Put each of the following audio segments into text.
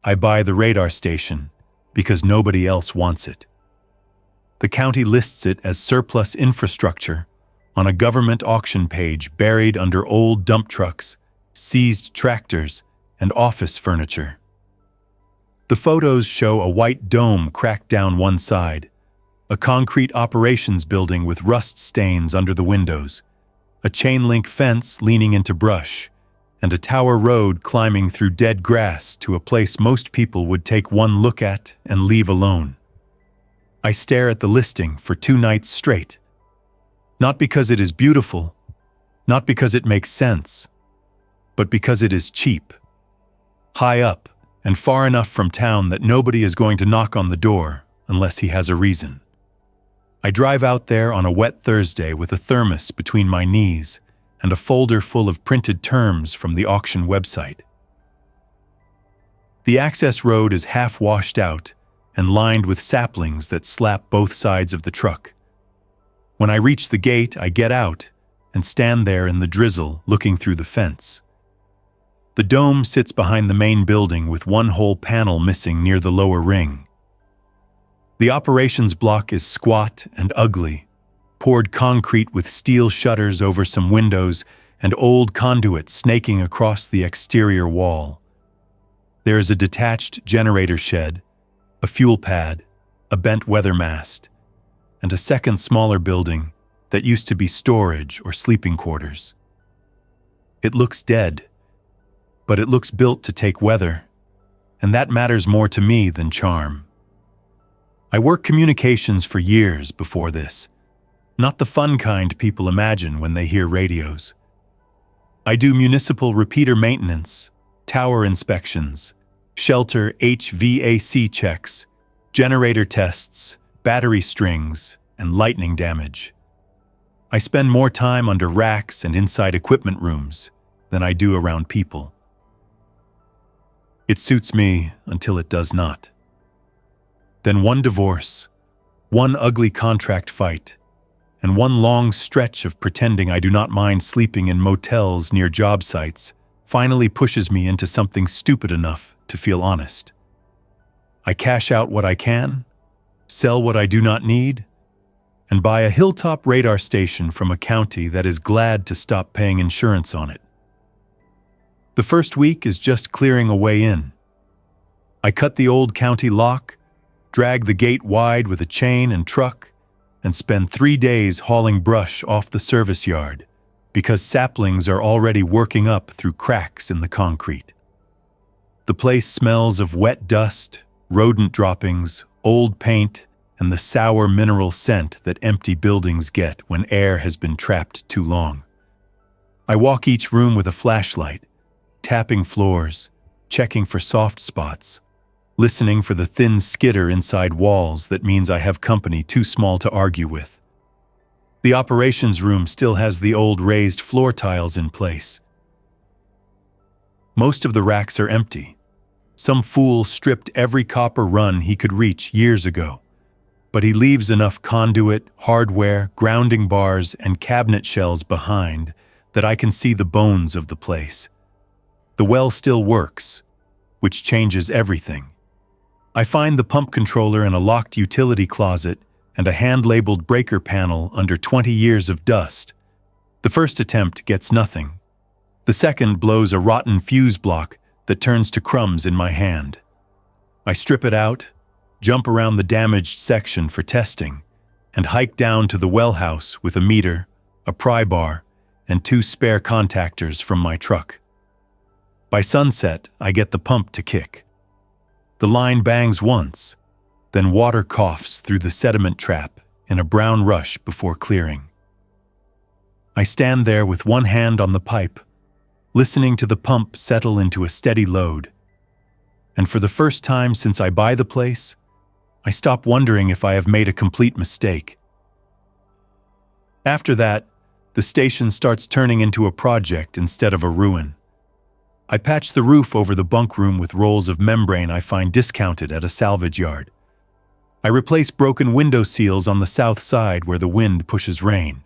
I buy the radar station because nobody else wants it. The county lists it as surplus infrastructure on a government auction page buried under old dump trucks, seized tractors, and office furniture. The photos show a white dome cracked down one side, a concrete operations building with rust stains under the windows, a chain-link fence leaning into brush, and a tower road climbing through dead grass to a place most people would take one look at and leave alone. I stare at the listing for 2 nights straight. Not because it is beautiful, not because it makes sense, but because it is cheap. High up and far enough from town that nobody is going to knock on the door unless he has a reason. I drive out there on a wet Thursday with a thermos between my knees and a folder full of printed terms from the auction website. The access road is half washed out and lined with saplings that slap both sides of the truck. When I reach the gate, I get out and stand there in the drizzle looking through the fence. The dome sits behind the main building with one whole panel missing near the lower ring. The operations block is squat and ugly, poured concrete with steel shutters over some windows and old conduit snaking across the exterior wall. There is a detached generator shed, a fuel pad, a bent weather mast, and a second smaller building that used to be storage or sleeping quarters. It looks dead, but it looks built to take weather, and that matters more to me than charm. I worked communications for years before this, not the fun kind people imagine when they hear radios. I do municipal repeater maintenance, tower inspections, shelter HVAC checks, generator tests, battery strings, and lightning damage. I spend more time under racks and inside equipment rooms than I do around people. It suits me until it does not. Then one divorce, one ugly contract fight, and one long stretch of pretending I do not mind sleeping in motels near job sites finally pushes me into something stupid enough to feel honest. I cash out what I can, sell what I do not need, and buy a hilltop radar station from a county that is glad to stop paying insurance on it. The first week is just clearing a way in. I cut the old county lock, drag the gate wide with a chain and truck, and spend 3 days hauling brush off the service yard because saplings are already working up through cracks in the concrete. The place smells of wet dust, rodent droppings, old paint, and the sour mineral scent that empty buildings get when air has been trapped too long. I walk each room with a flashlight, tapping floors, checking for soft spots, listening for the thin skitter inside walls that means I have company too small to argue with. The operations room still has the old raised floor tiles in place. Most of the racks are empty. Some fool stripped every copper run he could reach years ago, but he leaves enough conduit, hardware, grounding bars, and cabinet shells behind that I can see the bones of the place. The well still works, which changes everything. I find the pump controller in a locked utility closet and a hand-labeled breaker panel under 20 years of dust. The first attempt gets nothing. The second blows a rotten fuse block that turns to crumbs in my hand. I strip it out, jump around the damaged section for testing, and hike down to the well house with a meter, a pry bar, and 2 spare contactors from my truck. By sunset, I get the pump to kick. The line bangs once, then water coughs through the sediment trap in a brown rush before clearing. I stand there with one hand on the pipe, listening to the pump settle into a steady load. And for the first time since I buy the place, I stop wondering if I have made a complete mistake. After that, the station starts turning into a project instead of a ruin. I patch the roof over the bunk room with rolls of membrane I find discounted at a salvage yard. I replace broken window seals on the south side where the wind pushes rain.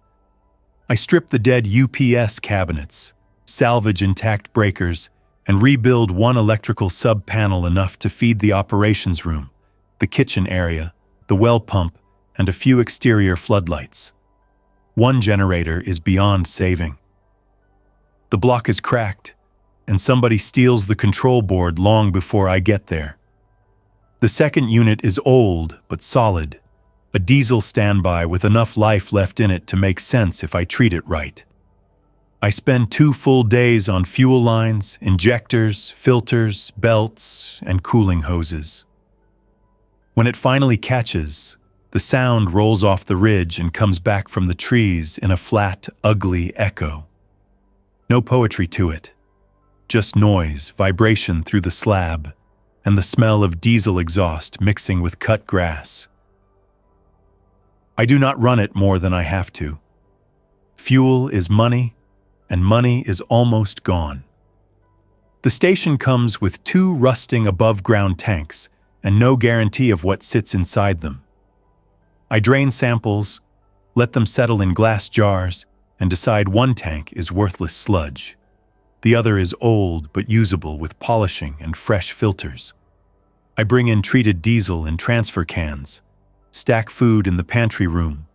I strip the dead UPS cabinets, salvage intact breakers, and rebuild one electrical sub-panel enough to feed the operations room, the kitchen area, the well pump, and a few exterior floodlights. One generator is beyond saving. The block is cracked, and somebody steals the control board long before I get there. The second unit is old but solid, a diesel standby with enough life left in it to make sense if I treat it right. I spend 2 full days on fuel lines, injectors, filters, belts, and cooling hoses. When it finally catches, the sound rolls off the ridge and comes back from the trees in a flat, ugly echo. No poetry to it, just noise, vibration through the slab, and the smell of diesel exhaust mixing with cut grass. I do not run it more than I have to. Fuel is money, and money is almost gone. The station comes with 2 rusting above-ground tanks and no guarantee of what sits inside them. I drain samples, let them settle in glass jars, and decide one tank is worthless sludge. The other is old but usable with polishing and fresh filters. I bring in treated diesel in transfer cans, stack food in the pantry room,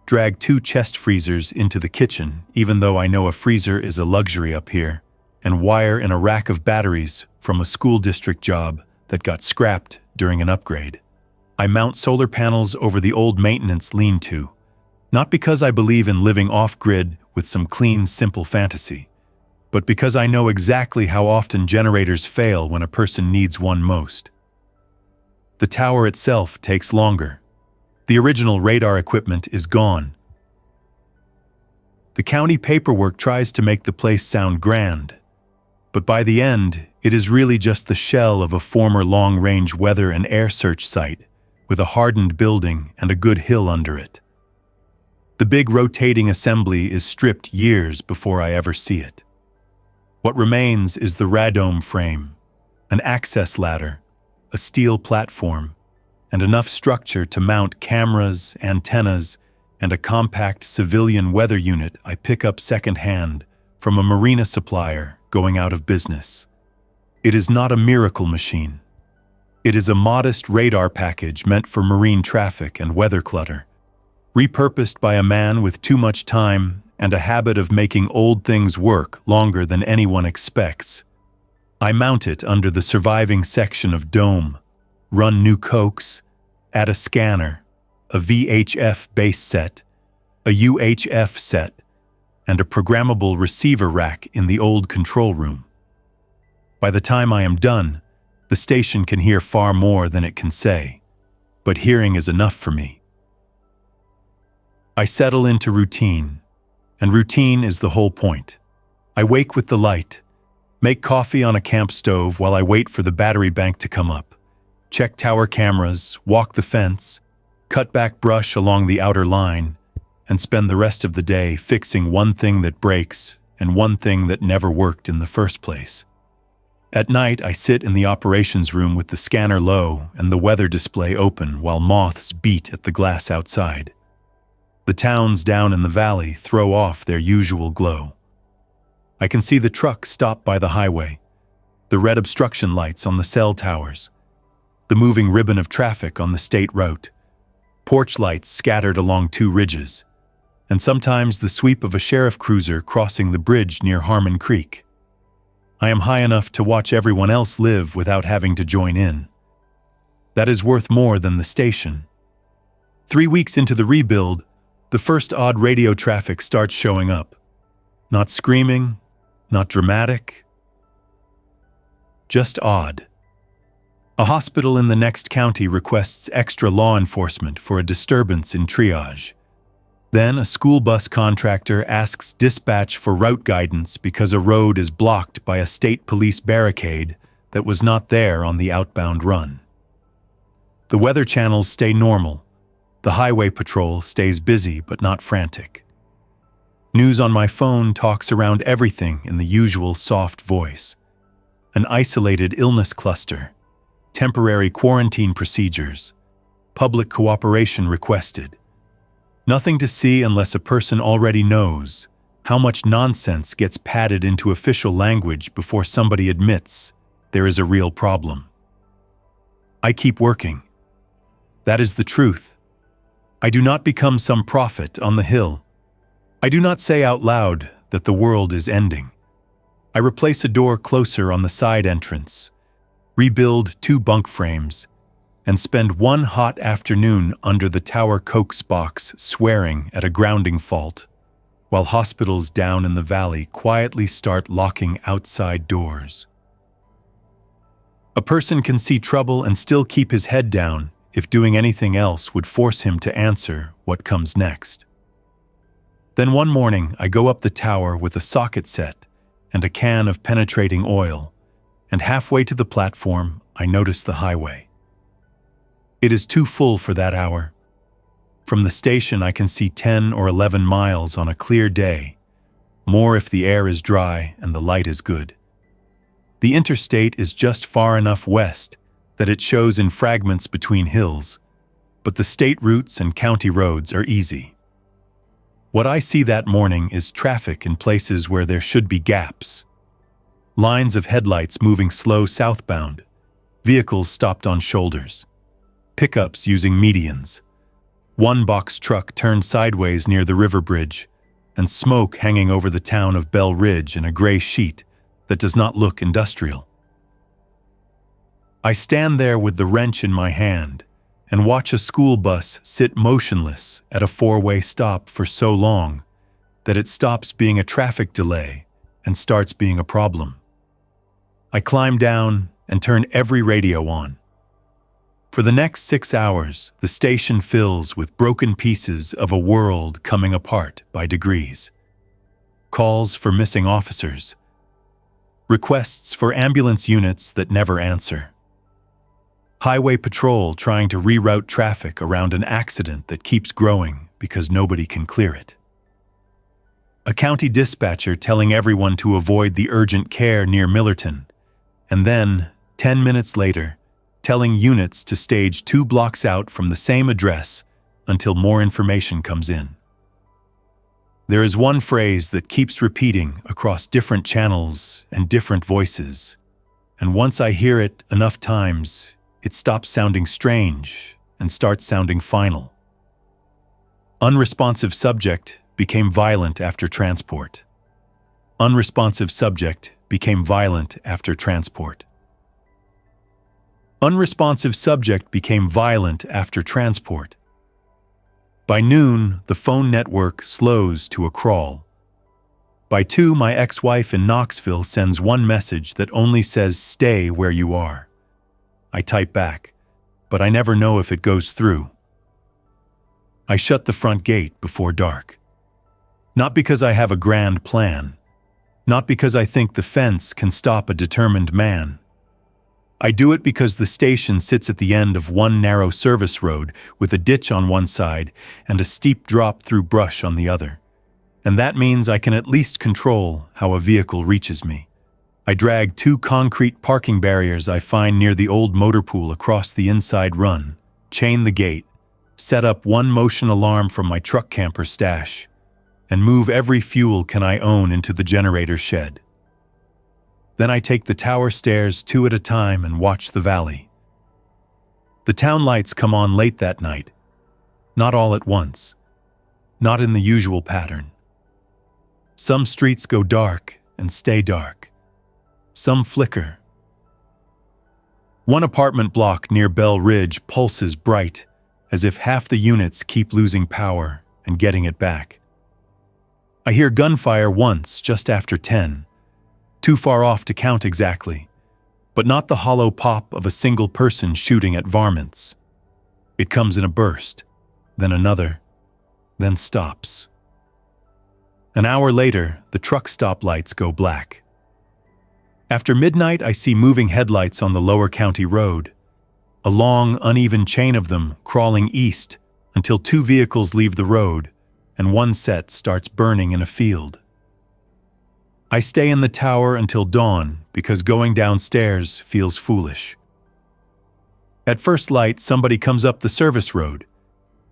drag 2 chest freezers into the kitchen, even though I know a freezer is a luxury up here, and wire in a rack of batteries from a school district job that got scrapped during an upgrade. I mount solar panels over the old maintenance lean-to, not because I believe in living off-grid with some clean, simple fantasy, but because I know exactly how often generators fail when a person needs one most. The tower itself takes longer. The original radar equipment is gone. The county paperwork tries to make the place sound grand, but by the end, it is really just the shell of a former long-range weather and air search site with a hardened building and a good hill under it. The big rotating assembly is stripped years before I ever see it. What remains is the radome frame, an access ladder, a steel platform, and enough structure to mount cameras, antennas, and a compact civilian weather unit I pick up second-hand from a marina supplier going out of business. It is not a miracle machine. It is a modest radar package meant for marine traffic and weather clutter, repurposed by a man with too much time and a habit of making old things work longer than anyone expects. I mount it under the surviving section of dome, run new coax, add a scanner, a VHF base set, a UHF set, and a programmable receiver rack in the old control room. By the time I am done, the station can hear far more than it can say, but hearing is enough for me. I settle into routine, and routine is the whole point. I wake with the light, make coffee on a camp stove while I wait for the battery bank to come up, check tower cameras, walk the fence, cut back brush along the outer line, and spend the rest of the day fixing one thing that breaks and one thing that never worked in the first place. At night, I sit in the operations room with the scanner low and the weather display open while moths beat at the glass outside. The towns down in the valley throw off their usual glow. I can see the truck stop by the highway, the red obstruction lights on the cell towers, the moving ribbon of traffic on the state route, porch lights scattered along 2 ridges, and sometimes the sweep of a sheriff cruiser crossing the bridge near Harmon Creek. I am high enough to watch everyone else live without having to join in. That is worth more than the station. 3 weeks into the rebuild, the first odd radio traffic starts showing up. Not screaming, not dramatic, just odd. A hospital in the next county requests extra law enforcement for a disturbance in triage. Then a school bus contractor asks dispatch for route guidance because a road is blocked by a state police barricade that was not there on the outbound run. The weather channels stay normal. The highway patrol stays busy but not frantic. News on my phone talks around everything in the usual soft voice. An isolated illness cluster, temporary quarantine procedures, public cooperation requested. Nothing to see unless a person already knows how much nonsense gets padded into official language before somebody admits there is a real problem. I keep working. That is the truth. I do not become some prophet on the hill. I do not say out loud that the world is ending. I replace a door closer on the side entrance, rebuild 2 bunk frames, and spend one hot afternoon under the tower Cokes box swearing at a grounding fault, while hospitals down in the valley quietly start locking outside doors. A person can see trouble and still keep his head down if doing anything else would force him to answer what comes next. Then one morning I go up the tower with a socket set and a can of penetrating oil, and halfway to the platform I notice the highway. It is too full for that hour. From the station I can see 10 or 11 miles on a clear day, more if the air is dry and the light is good. The interstate is just far enough west that it shows in fragments between hills, but the state routes and county roads are easy. What I see that morning is traffic in places where there should be gaps. Lines of headlights moving slow southbound, vehicles stopped on shoulders, pickups using medians, one box truck turned sideways near the river bridge, and smoke hanging over the town of Bell Ridge in a gray sheet that does not look industrial. I stand there with the wrench in my hand and watch a school bus sit motionless at a 4-way stop for so long that it stops being a traffic delay and starts being a problem. I climb down and turn every radio on. For the next 6 hours, the station fills with broken pieces of a world coming apart by degrees. Calls for missing officers, requests for ambulance units that never answer, highway patrol trying to reroute traffic around an accident that keeps growing because nobody can clear it. A county dispatcher telling everyone to avoid the urgent care near Millerton, and then, 10 minutes later, telling units to stage 2 blocks out from the same address until more information comes in. There is one phrase that keeps repeating across different channels and different voices, and once I hear it enough times, it stops sounding strange and starts sounding final. Unresponsive subject became violent after transport. Unresponsive subject became violent after transport. Unresponsive subject became violent after transport. By noon, the phone network slows to a crawl. By 2, my ex-wife in Knoxville sends one message that only says, "Stay where you are." I type back, but I never know if it goes through. I shut the front gate before dark. Not because I have a grand plan, not because I think the fence can stop a determined man. I do it because the station sits at the end of one narrow service road with a ditch on one side and a steep drop through brush on the other. And that means I can at least control how a vehicle reaches me. I drag 2 concrete parking barriers I find near the old motor pool across the inside run, chain the gate, set up one motion alarm from my truck camper stash, and move every fuel can I own into the generator shed. Then I take the tower stairs 2 at a time and watch the valley. The town lights come on late that night, not all at once, not in the usual pattern. Some streets go dark and stay dark. Some flicker. One apartment block near Bell Ridge pulses bright, as if half the units keep losing power and getting it back. I hear gunfire once just after 10, too far off to count exactly, but not the hollow pop of a single person shooting at varmints. It comes in a burst, then another, then stops. An hour later, the truck stoplights go black. After midnight, I see moving headlights on the lower county road, a long, uneven chain of them crawling east until 2 vehicles leave the road and one set starts burning in a field. I stay in the tower until dawn because going downstairs feels foolish. At first light, somebody comes up the service road.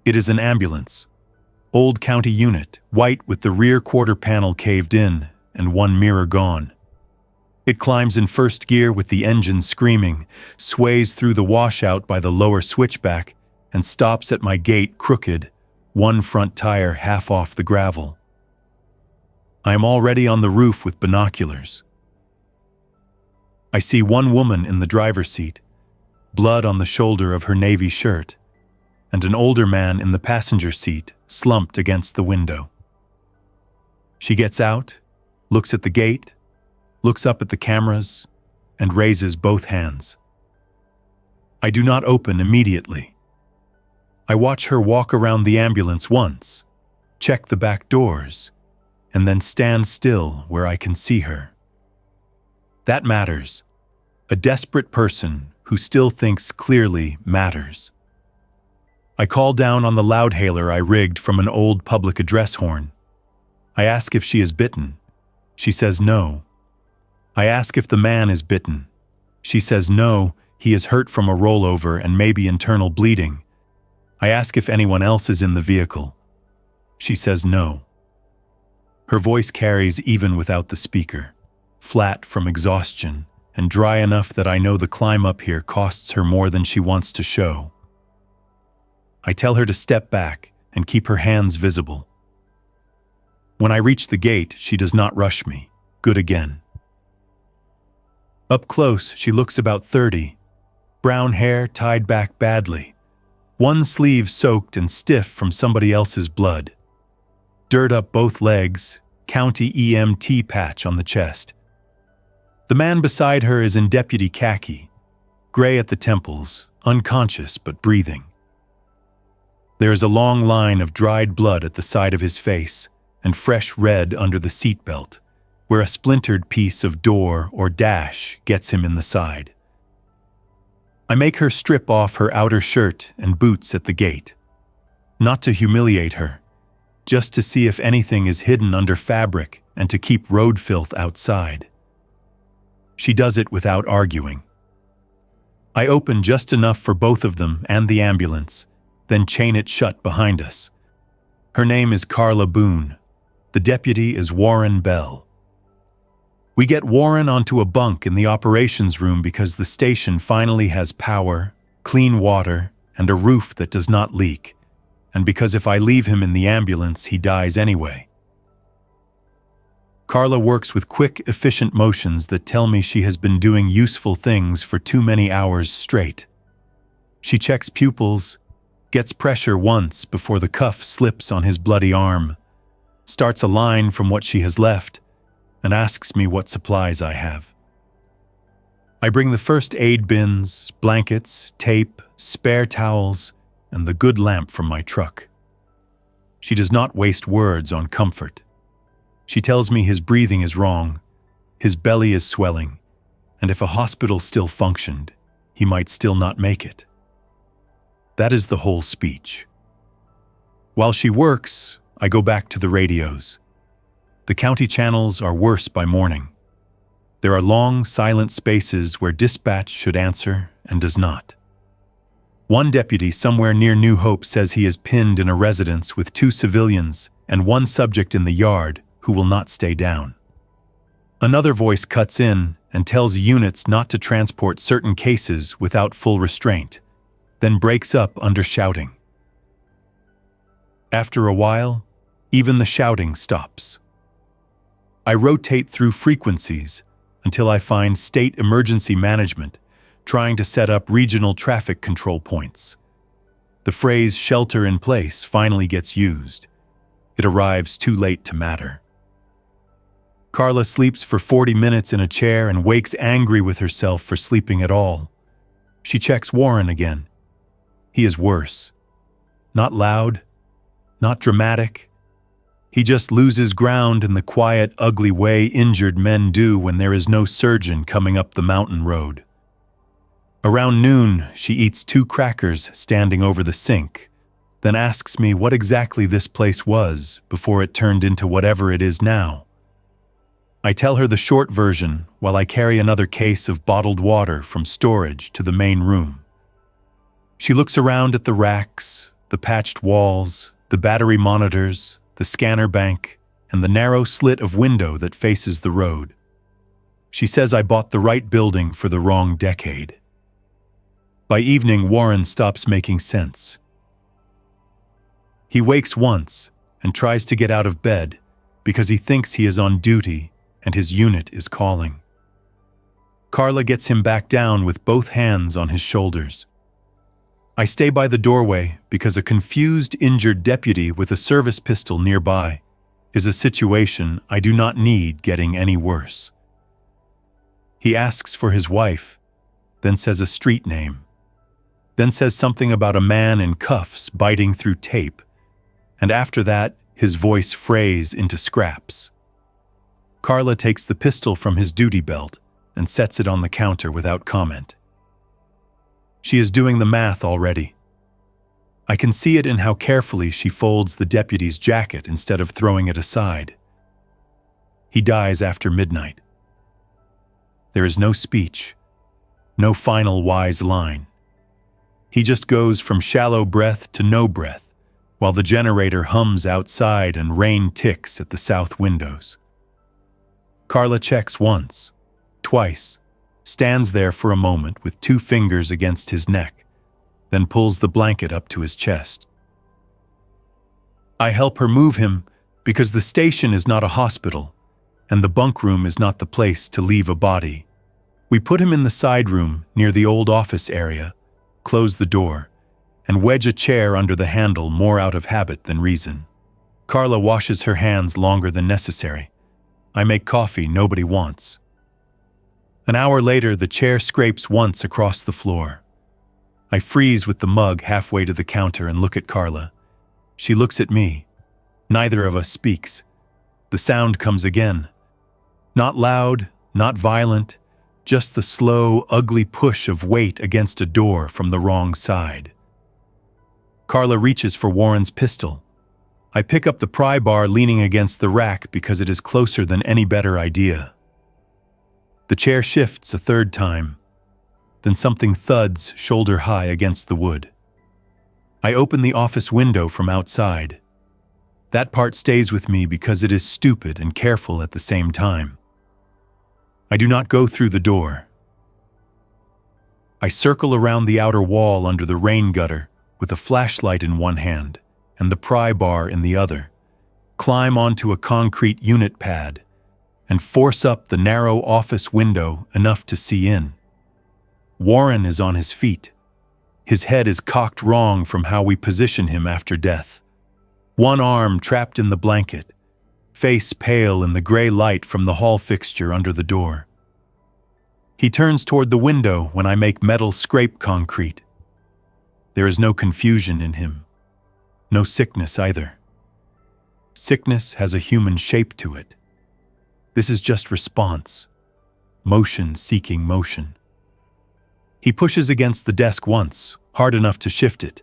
It is an ambulance. Old county unit, white with the rear quarter panel caved in and one mirror gone. It climbs in first gear with the engine screaming, sways through the washout by the lower switchback, and stops at my gate crooked, one front tire half off the gravel. I am already on the roof with binoculars. I see one woman in the driver's seat, blood on the shoulder of her navy shirt, and an older man in the passenger seat, slumped against the window. She gets out, looks at the gate, looks up at the cameras, and raises both hands. I do not open immediately. I watch her walk around the ambulance once, check the back doors, and then stand still where I can see her. That matters. A desperate person who still thinks clearly matters. I call down on the loudhailer I rigged from an old public address horn. I ask if she is bitten. She says no. I ask if the man is bitten. She says no, he is hurt from a rollover and maybe internal bleeding. I ask if anyone else is in the vehicle. She says no. Her voice carries even without the speaker, flat from exhaustion and dry enough that I know the climb up here costs her more than she wants to show. I tell her to step back and keep her hands visible. When I reach the gate, she does not rush me. Good again. Up close, she looks about 30. Brown hair tied back badly. One sleeve soaked and stiff from somebody else's blood. Dirt up both legs, county EMT patch on the chest. The man beside her is in deputy khaki, gray at the temples, unconscious but breathing. There is a long line of dried blood at the side of his face and fresh red under the seatbelt, where a splintered piece of door or dash gets him in the side. I make her strip off her outer shirt and boots at the gate, not to humiliate her, just to see if anything is hidden under fabric and to keep road filth outside. She does it without arguing. I open just enough for both of them and the ambulance, then chain it shut behind us. Her name is Carla Boone. The deputy is Warren Bell. We get Warren onto a bunk in the operations room because the station finally has power, clean water, and a roof that does not leak, and because if I leave him in the ambulance, he dies anyway. Carla works with quick, efficient motions that tell me she has been doing useful things for too many hours straight. She checks pupils, gets pressure once before the cuff slips on his bloody arm, starts a line from what she has left, and asks me what supplies I have. I bring the first aid bins, blankets, tape, spare towels, and the good lamp from my truck. She does not waste words on comfort. She tells me his breathing is wrong, his belly is swelling, and if a hospital still functioned, he might still not make it. That is the whole speech. While she works, I go back to the radios. The county channels are worse by morning. There are long, silent spaces where dispatch should answer and does not. One deputy somewhere near New Hope says he is pinned in a residence with 2 civilians and 1 subject in the yard who will not stay down. Another voice cuts in and tells units not to transport certain cases without full restraint, then breaks up under shouting. After a while, even the shouting stops. I rotate through frequencies until I find state emergency management trying to set up regional traffic control points. The phrase "shelter in place" finally gets used. It arrives too late to matter. Carla sleeps for 40 minutes in a chair and wakes angry with herself for sleeping at all. She checks Warren again. He is worse. Not loud, not dramatic. He just loses ground in the quiet, ugly way injured men do when there is no surgeon coming up the mountain road. Around noon, she eats 2 crackers standing over the sink, then asks me what exactly this place was before it turned into whatever it is now. I tell her the short version while I carry another case of bottled water from storage to the main room. She looks around at the racks, the patched walls, The battery monitors, the scanner bank, and the narrow slit of window that faces the road. She says I bought the right building for the wrong decade. By evening, Warren stops making sense. He wakes once and tries to get out of bed because he thinks he is on duty and his unit is calling. Carla gets him back down with both hands on his shoulders. I stay by the doorway because a confused, injured deputy with a service pistol nearby is a situation I do not need getting any worse. He asks for his wife, then says a street name, then says something about a man in cuffs biting through tape, and after that, his voice frays into scraps. Carla takes the pistol from his duty belt and sets it on the counter without comment. She is doing the math already. I can see it in how carefully she folds the deputy's jacket instead of throwing it aside. He dies after midnight. There is no speech, no final wise line. He just goes from shallow breath to no breath, while the generator hums outside and rain ticks at the south windows. Carla checks once, twice, stands there for a moment with 2 fingers against his neck, then pulls the blanket up to his chest. I help her move him because the station is not a hospital, and the bunk room is not the place to leave a body. We put him in the side room near the old office area, close the door, and wedge a chair under the handle more out of habit than reason. Carla washes her hands longer than necessary. I make coffee nobody wants. An hour later, the chair scrapes once across the floor. I freeze with the mug halfway to the counter and look at Carla. She looks at me. Neither of us speaks. The sound comes again. Not loud, not violent, just the slow, ugly push of weight against a door from the wrong side. Carla reaches for Warren's pistol. I pick up the pry bar leaning against the rack because it is closer than any better idea. The chair shifts a third time. Then something thuds shoulder high against the wood. I open the office window from outside. That part stays with me because it is stupid and careful at the same time. I do not go through the door. I circle around the outer wall under the rain gutter with a flashlight in one hand and the pry bar in the other, climb onto a concrete unit pad, and force up the narrow office window enough to see in. Warren is on his feet. His head is cocked wrong from how we position him after death. One arm trapped in the blanket, face pale in the gray light from the hall fixture under the door. He turns toward the window when I make metal scrape concrete. There is no confusion in him. No sickness either. Sickness has a human shape to it. This is just response. Motion seeking motion. He pushes against the desk once, hard enough to shift it.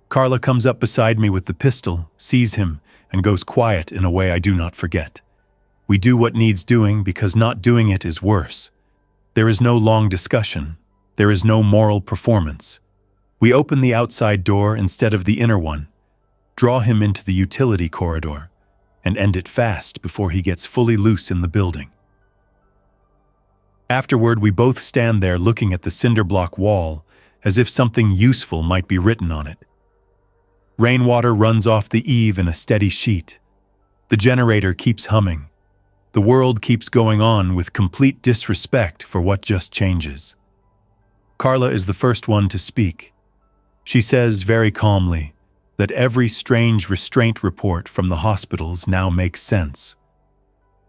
Carla comes up beside me with the pistol, sees him, and goes quiet in a way I do not forget. We do what needs doing because not doing it is worse. There is no long discussion. There is no moral performance. We open the outside door instead of the inner one, draw him into the utility corridor, and end it fast before he gets fully loose in the building. Afterward, we both stand there looking at the cinder block wall as if something useful might be written on it. Rainwater runs off the eave in a steady sheet. The generator keeps humming. The world keeps going on with complete disrespect for what just changes. Carla is the first one to speak. She says very calmly that every strange restraint report from the hospitals now makes sense.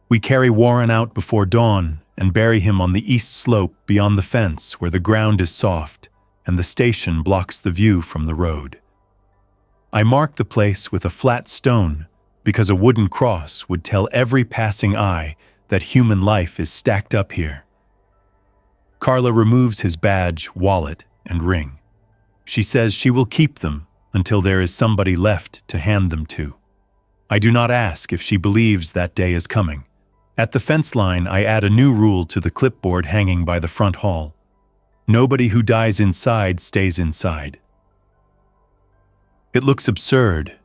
We carry Warren out before dawn and bury him on the east slope beyond the fence where the ground is soft and the station blocks the view from the road. I mark the place with a flat stone because a wooden cross would tell every passing eye that human life is stacked up here. Carla removes his badge, wallet, and ring. She says she will keep them until there is somebody left to hand them to. I do not ask if she believes that day is coming. At the fence line, I add a new rule to the clipboard hanging by the front hall. Nobody who dies inside stays inside. It looks absurd,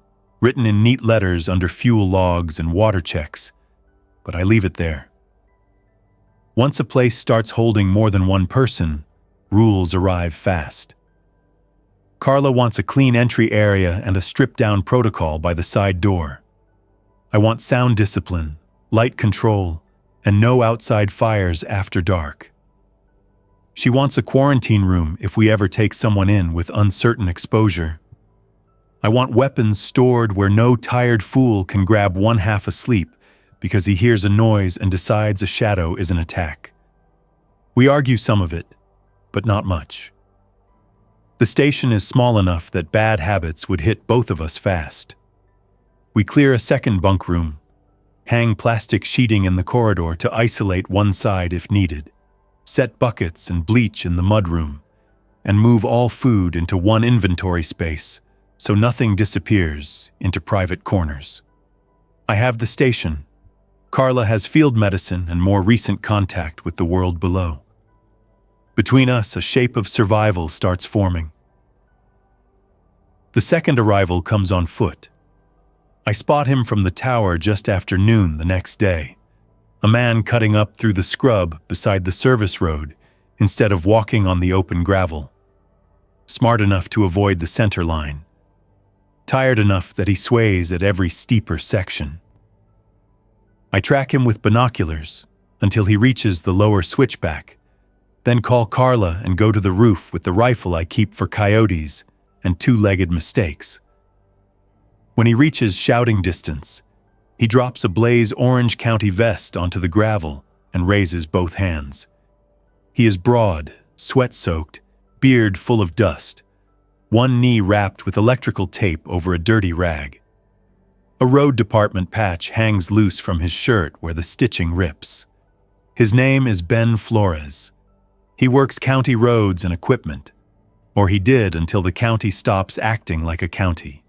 written in neat letters under fuel logs and water checks, but I leave it there. Once a place starts holding more than one person, rules arrive fast. Carla wants a clean entry area and a stripped-down protocol by the side door. I want sound discipline, light control, and no outside fires after dark. She wants a quarantine room if we ever take someone in with uncertain exposure. I want weapons stored where no tired fool can grab one half asleep because he hears a noise and decides a shadow is an attack. We argue some of it, but not much. The station is small enough that bad habits would hit both of us fast. We clear a second bunk room, hang plastic sheeting in the corridor to isolate one side if needed, set buckets and bleach in the mudroom, and move all food into one inventory space so nothing disappears into private corners. I have the station. Carla has field medicine and more recent contact with the world below. Between us, a shape of survival starts forming. The second arrival comes on foot. I spot him from the tower just after noon the next day, a man cutting up through the scrub beside the service road instead of walking on the open gravel. Smart enough to avoid the center line. Tired enough that he sways at every steeper section. I track him with binoculars until he reaches the lower switchback, then call Carla and go to the roof with the rifle I keep for coyotes and two-legged mistakes. When he reaches shouting distance, he drops a Blaze Orange County vest onto the gravel and raises both hands. He is broad, sweat-soaked, beard full of dust, one knee wrapped with electrical tape over a dirty rag. A road department patch hangs loose from his shirt where the stitching rips. His name is Ben Flores. He works county roads and equipment, or he did until the county stops acting like a county.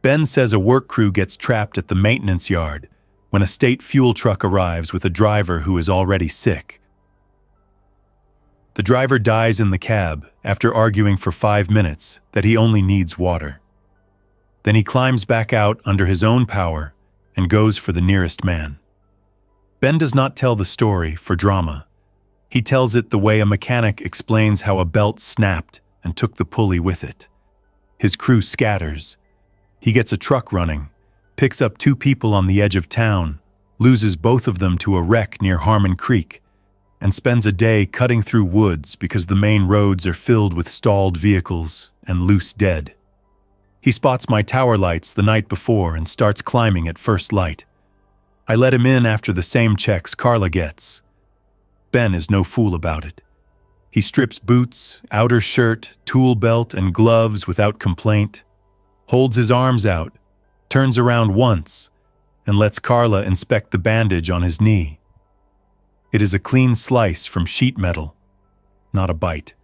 Ben says a work crew gets trapped at the maintenance yard when a state fuel truck arrives with a driver who is already sick. The driver dies in the cab after arguing for 5 minutes that he only needs water. Then he climbs back out under his own power and goes for the nearest man. Ben does not tell the story for drama. He tells it the way a mechanic explains how a belt snapped and took the pulley with it. His crew scatters. He gets a truck running, picks up 2 people on the edge of town, loses both of them to a wreck near Harmon Creek, and spends a day cutting through woods because the main roads are filled with stalled vehicles and loose dead. He spots my tower lights the night before and starts climbing at first light. I let him in after the same checks Carla gets. Ben is no fool about it. He strips boots, outer shirt, tool belt, and gloves without complaint, holds his arms out, turns around once, and lets Carla inspect the bandage on his knee. It is a clean slice from sheet metal, not a bite.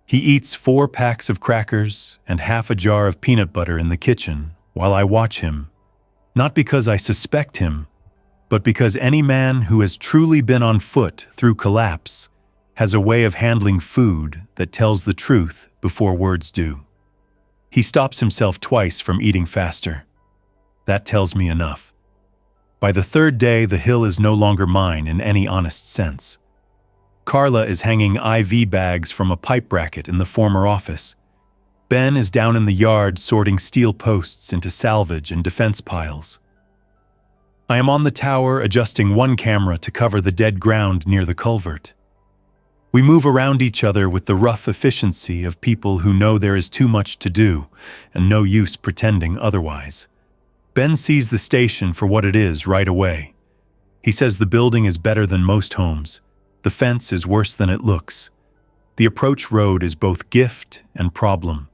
He eats 4 packs of crackers and half a jar of peanut butter in the kitchen while I watch him, not because I suspect him, but because any man who has truly been on foot through collapse has a way of handling food that tells the truth before words do. He stops himself twice from eating faster. That tells me enough. By the 3rd day, the hill is no longer mine in any honest sense. Carla is hanging IV bags from a pipe bracket in the former office. Ben is down in the yard sorting steel posts into salvage and defense piles. I am on the tower adjusting one camera to cover the dead ground near the culvert. We move around each other with the rough efficiency of people who know there is too much to do and no use pretending otherwise. Ben sees the station for what it is right away. He says the building is better than most homes. The fence is worse than it looks. The approach road is both gift and problem,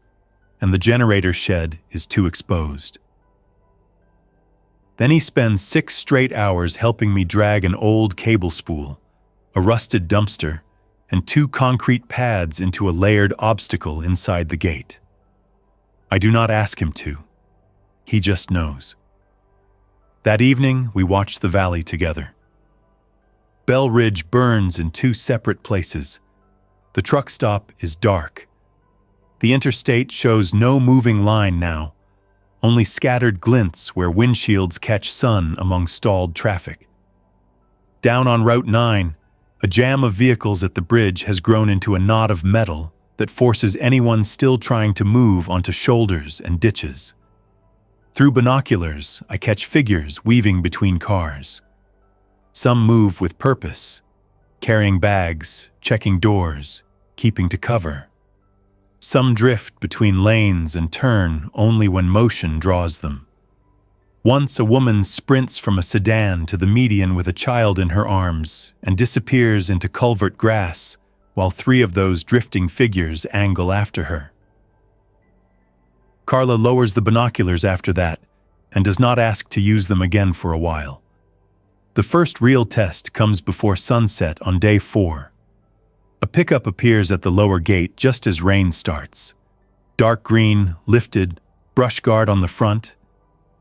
and the generator shed is too exposed. Then he spends 6 straight hours helping me drag an old cable spool, a rusted dumpster, and 2 concrete pads into a layered obstacle inside the gate. I do not ask him to. He just knows. That evening, we watch the valley together. Bell Ridge burns in 2 separate places. The truck stop is dark. The interstate shows no moving line now, only scattered glints where windshields catch sun among stalled traffic. Down on Route 9, a jam of vehicles at the bridge has grown into a knot of metal that forces anyone still trying to move onto shoulders and ditches. Through binoculars, I catch figures weaving between cars. Some move with purpose, carrying bags, checking doors, keeping to cover. Some drift between lanes and turn only when motion draws them. Once a woman sprints from a sedan to the median with a child in her arms and disappears into culvert grass, while 3 of those drifting figures angle after her. Carla lowers the binoculars after that and does not ask to use them again for a while. The first real test comes before sunset on day 4. A pickup appears at the lower gate just as rain starts. Dark green, lifted, brush guard on the front,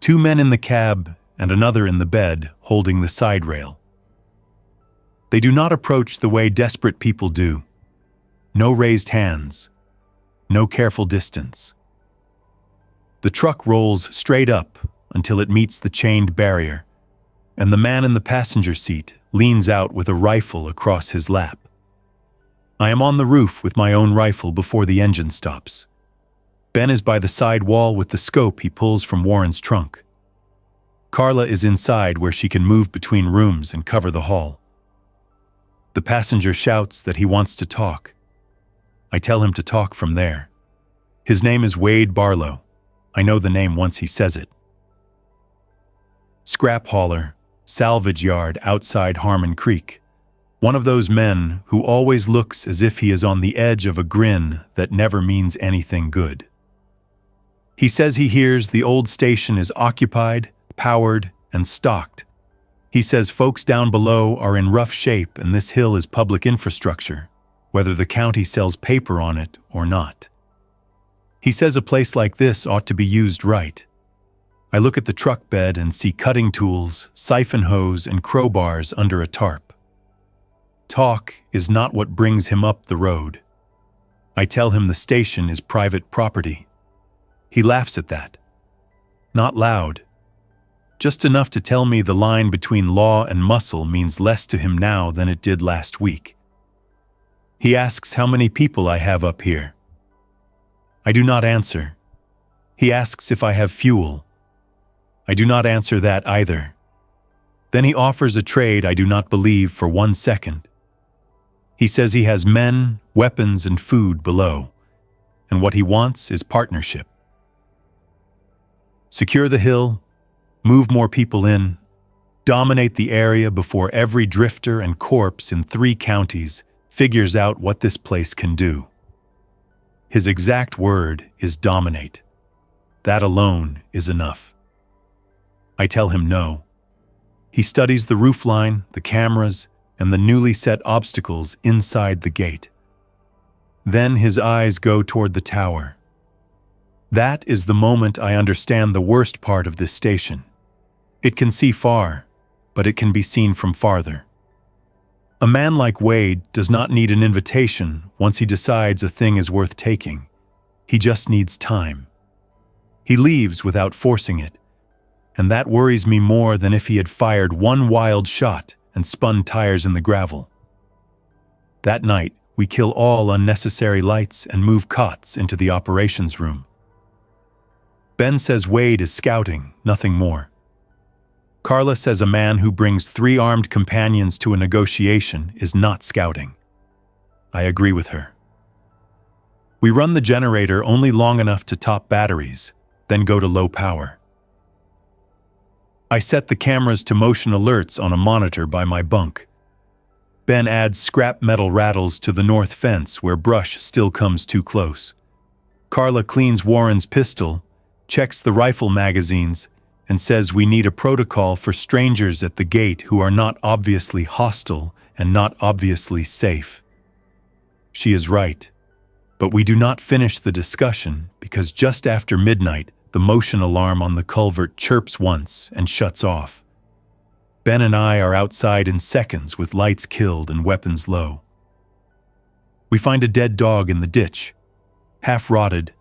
2 men in the cab and another in the bed holding the side rail. They do not approach the way desperate people do. No raised hands, no careful distance. The truck rolls straight up until it meets the chained barrier, and the man in the passenger seat leans out with a rifle across his lap. I am on the roof with my own rifle before the engine stops. Ben is by the side wall with the scope he pulls from Warren's trunk. Carla is inside where she can move between rooms and cover the hall. The passenger shouts that he wants to talk. I tell him to talk from there. His name is Wade Barlow. I know the name once he says it. Scrap hauler, salvage yard outside Harmon Creek. One of those men who always looks as if he is on the edge of a grin that never means anything good. He says he hears the old station is occupied, powered, and stocked. He says folks down below are in rough shape and this hill is public infrastructure, whether the county sells paper on it or not. He says a place like this ought to be used right. I look at the truck bed and see cutting tools, siphon hose, and crowbars under a tarp. Talk is not what brings him up the road. I tell him the station is private property. He laughs at that. Not loud. Just enough to tell me the line between law and muscle means less to him now than it did last week. He asks how many people I have up here. I do not answer. He asks if I have fuel. I do not answer that either. Then he offers a trade I do not believe for 1 second. He says he has men, weapons, and food below, and what he wants is partnership. Secure the hill, move more people in, dominate the area before every drifter and corpse in 3 counties figures out what this place can do. His exact word is dominate. That alone is enough. I tell him no. He studies the roofline, the cameras, and the newly set obstacles inside the gate. Then his eyes go toward the tower. That is the moment I understand the worst part of this station. It can see far, but it can be seen from farther. A man like Wade does not need an invitation once he decides a thing is worth taking. He just needs time. He leaves without forcing it, and that worries me more than if he had fired one wild shot and spun tires in the gravel. That night, we kill all unnecessary lights and move cots into the operations room. Ben says Wade is scouting, nothing more. Carla says a man who brings 3 armed companions to a negotiation is not scouting. I agree with her. We run the generator only long enough to top batteries, then go to low power. I set the cameras to motion alerts on a monitor by my bunk. Ben adds scrap metal rattles to the north fence where brush still comes too close. Carla cleans Warren's pistol, checks the rifle magazines, and says we need a protocol for strangers at the gate who are not obviously hostile and not obviously safe. She is right, but we do not finish the discussion because just after midnight, the motion alarm on the culvert chirps once and shuts off. Ben and I are outside in seconds with lights killed and weapons low. We find a dead dog in the ditch, half rotted,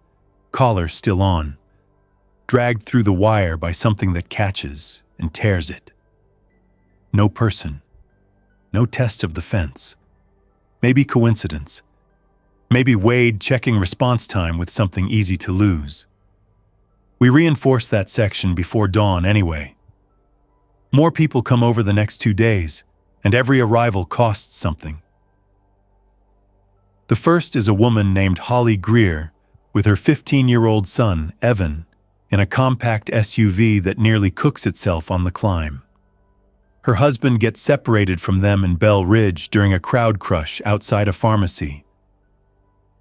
collar still on. dragged through the wire by something that catches and tears it. No person. No test of the fence. Maybe coincidence. Maybe Wade checking response time with something easy to lose. We reinforced that section before dawn anyway. More people come over the next 2 days, and every arrival costs something. The first is a woman named Holly Greer with her 15-year-old son, Evan, in a compact SUV that nearly cooks itself on the climb. Her husband gets separated from them in Bell Ridge during a crowd crush outside a pharmacy.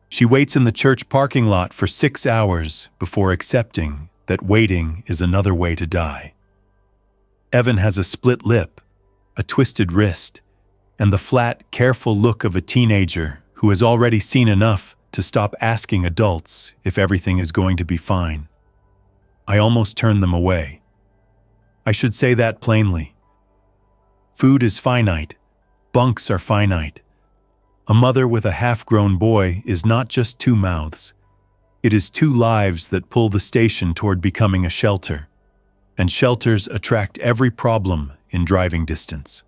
She waits in the church parking lot for 6 hours before accepting that waiting is another way to die. Evan has a split lip, a twisted wrist, and the flat, careful look of a teenager who has already seen enough to stop asking adults if everything is going to be fine. I almost turn them away. I should say that plainly. Food is finite. Bunks are finite. A mother with a half-grown boy is not just 2 mouths. It is 2 lives that pull the station toward becoming a shelter. And shelters attract every problem in driving distance.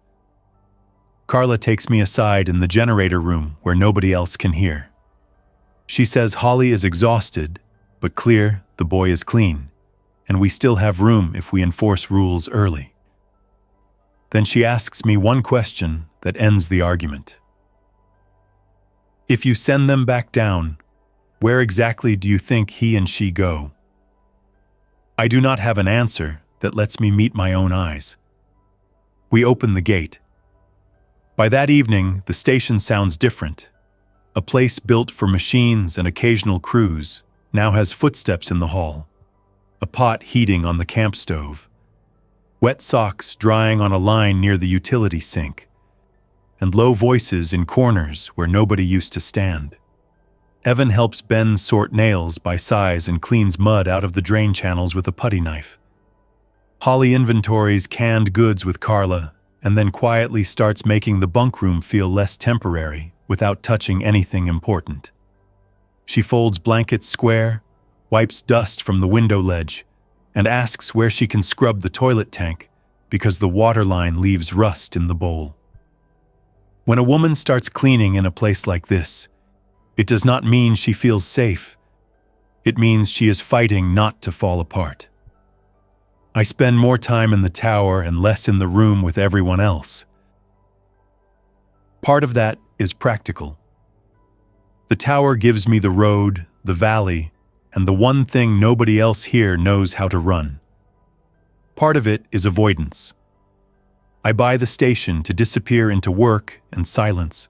Carla takes me aside in the generator room where nobody else can hear. She says Holly is exhausted, but clear the boy is clean, and we still have room if we enforce rules early. Then she asks me one question that ends the argument. If you send them back down, where exactly do you think he and she go? I do not have an answer that lets me meet my own eyes. We open the gate. By that evening, the station sounds different. A place built for machines and occasional crews now has footsteps in the hall, a pot heating on the camp stove, wet socks drying on a line near the utility sink, and low voices in corners where nobody used to stand. Evan helps Ben sort nails by size and cleans mud out of the drain channels with a putty knife. Holly inventories canned goods with Carla and then quietly starts making the bunk room feel less temporary without touching anything important. She folds blankets square, wipes dust from the window ledge, and asks where she can scrub the toilet tank because the water line leaves rust in the bowl. When a woman starts cleaning in a place like this, it does not mean she feels safe. It means she is fighting not to fall apart. I spend more time in the tower and less in the room with everyone else. Part of that is practical. The tower gives me the road, the valley, and the one thing nobody else here knows how to run. Part of it is avoidance. I buy the station to disappear into work and silence.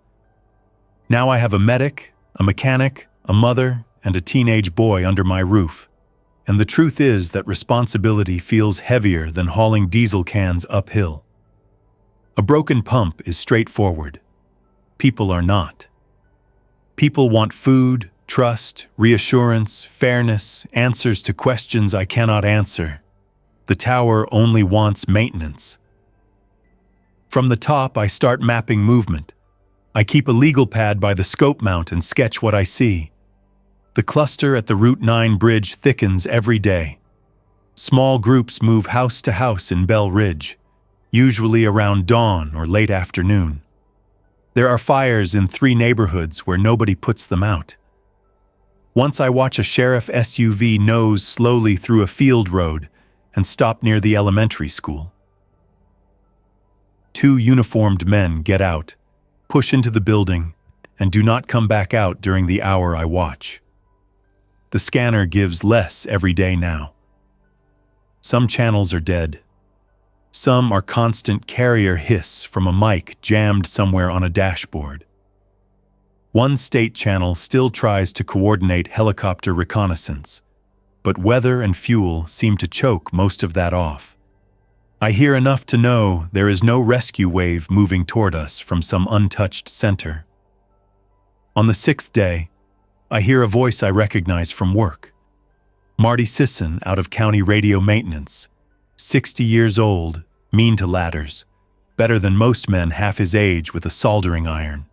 Now I have a medic, a mechanic, a mother, and a teenage boy under my roof. And the truth is that responsibility feels heavier than hauling diesel cans uphill. A broken pump is straightforward. People are not. People want food, trust, reassurance, fairness, answers to questions I cannot answer. The tower only wants maintenance. From the top, I start mapping movement. I keep a legal pad by the scope mount and sketch what I see. The cluster at the Route 9 bridge thickens every day. Small groups move house to house in Bell Ridge, usually around dawn or late afternoon. There are fires in 3 neighborhoods where nobody puts them out. Once I watch a sheriff SUV nose slowly through a field road and stop near the elementary school. 2 uniformed men get out, push into the building, and do not come back out during the hour I watch. The scanner gives less every day now. Some channels are dead. Some are constant carrier hiss from a mic jammed somewhere on a dashboard. One state channel still tries to coordinate helicopter reconnaissance, but weather and fuel seem to choke most of that off. I hear enough to know there is no rescue wave moving toward us from some untouched center. On the 6th day, I hear a voice I recognize from work. Marty Sisson out of county radio maintenance, 60 years old, mean to ladders, better than most men half his age with a soldering iron.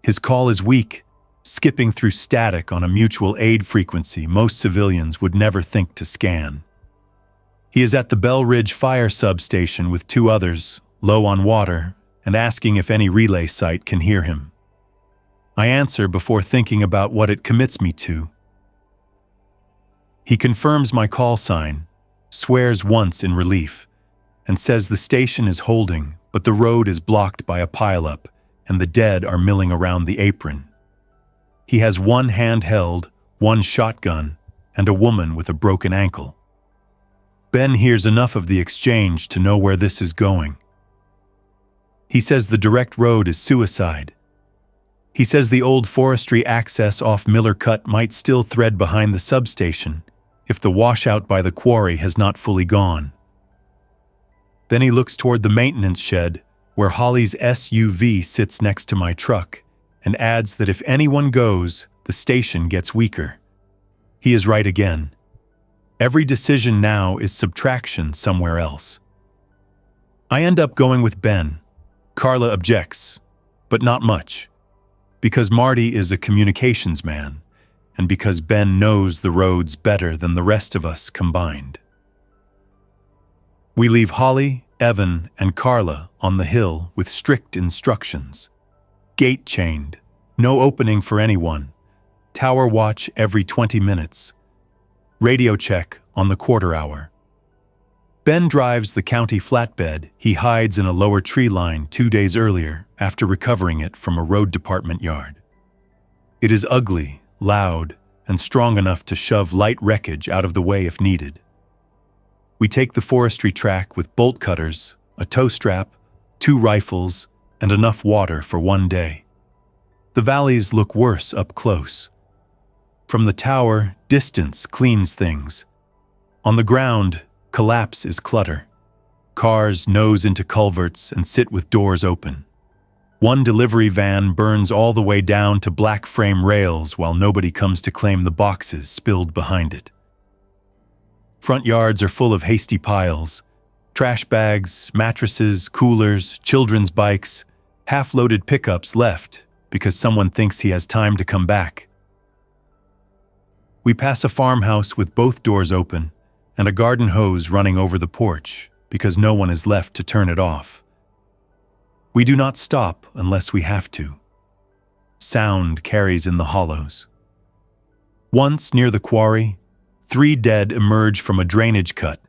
His call is weak, skipping through static on a mutual aid frequency most civilians would never think to scan. He is at the Bell Ridge Fire substation with two others, low on water, and asking if any relay site can hear him. I answer before thinking about what it commits me to. He confirms my call sign, swears once in relief, and says the station is holding, but the road is blocked by a pileup, and the dead are milling around the apron. He has one handheld, one shotgun, and a woman with a broken ankle. Ben hears enough of the exchange to know where this is going. He says the direct road is suicide. He says the old forestry access off Miller Cut might still thread behind the substation if the washout by the quarry has not fully gone. Then he looks toward the maintenance shed where Holly's SUV sits next to my truck and adds that if anyone goes, the station gets weaker. He is right again. Every decision now is subtraction somewhere else. I end up going with Ben. Carla objects, but not much, because Marty is a communications man, and because Ben knows the roads better than the rest of us combined. We leave Holly, Evan, and Carla on the hill with strict instructions. Gate chained, no opening for anyone, tower watch every 20 minutes, radio check on the quarter hour. Ben drives the county flatbed he hides in a lower tree line 2 days earlier after recovering it from a road department yard. It is ugly, loud, and strong enough to shove light wreckage out of the way if needed. We take the forestry track with bolt cutters, a tow strap, 2 rifles, and enough water for 1 day. The valleys look worse up close. From the tower, distance cleans things. On the ground, collapse is clutter. Cars nose into culverts and sit with doors open. One delivery van burns all the way down to black frame rails while nobody comes to claim the boxes spilled behind it. Front yards are full of hasty piles. Trash bags, mattresses, coolers, children's bikes, half-loaded pickups left because someone thinks he has time to come back. We pass a farmhouse with both doors open and a garden hose running over the porch because no one is left to turn it off. We do not stop unless we have to. Sound carries in the hollows. Once near the quarry, 3 dead emerge from a drainage cut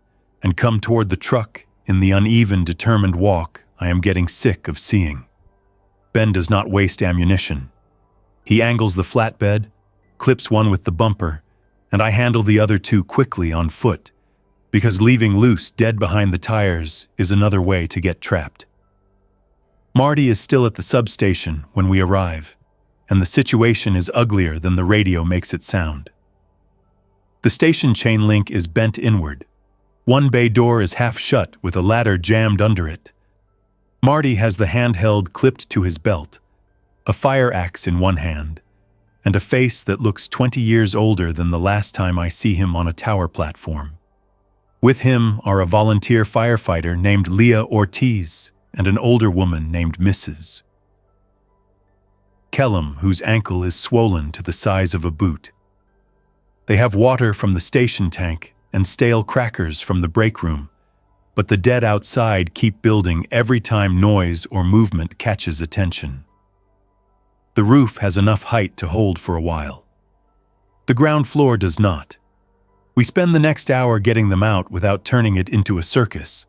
and come toward the truck in the uneven, determined walk I am getting sick of seeing. Ben does not waste ammunition. He angles the flatbed, clips one with the bumper, and I handle the other 2 quickly on foot, because leaving loose dead behind the tires is another way to get trapped. Marty is still at the substation when we arrive, and the situation is uglier than the radio makes it sound. The station chain link is bent inward. One bay door is half shut with a ladder jammed under it. Marty has the handheld clipped to his belt, a fire axe in one hand, and a face that looks 20 years older than the last time I see him on a tower platform. With him are a volunteer firefighter named Leah Ortiz and an older woman named Mrs. Kellum, whose ankle is swollen to the size of a boot. They have water from the station tank and stale crackers from the break room, but the dead outside keep building every time noise or movement catches attention. The roof has enough height to hold for a while. The ground floor does not. We spend the next hour getting them out without turning it into a circus.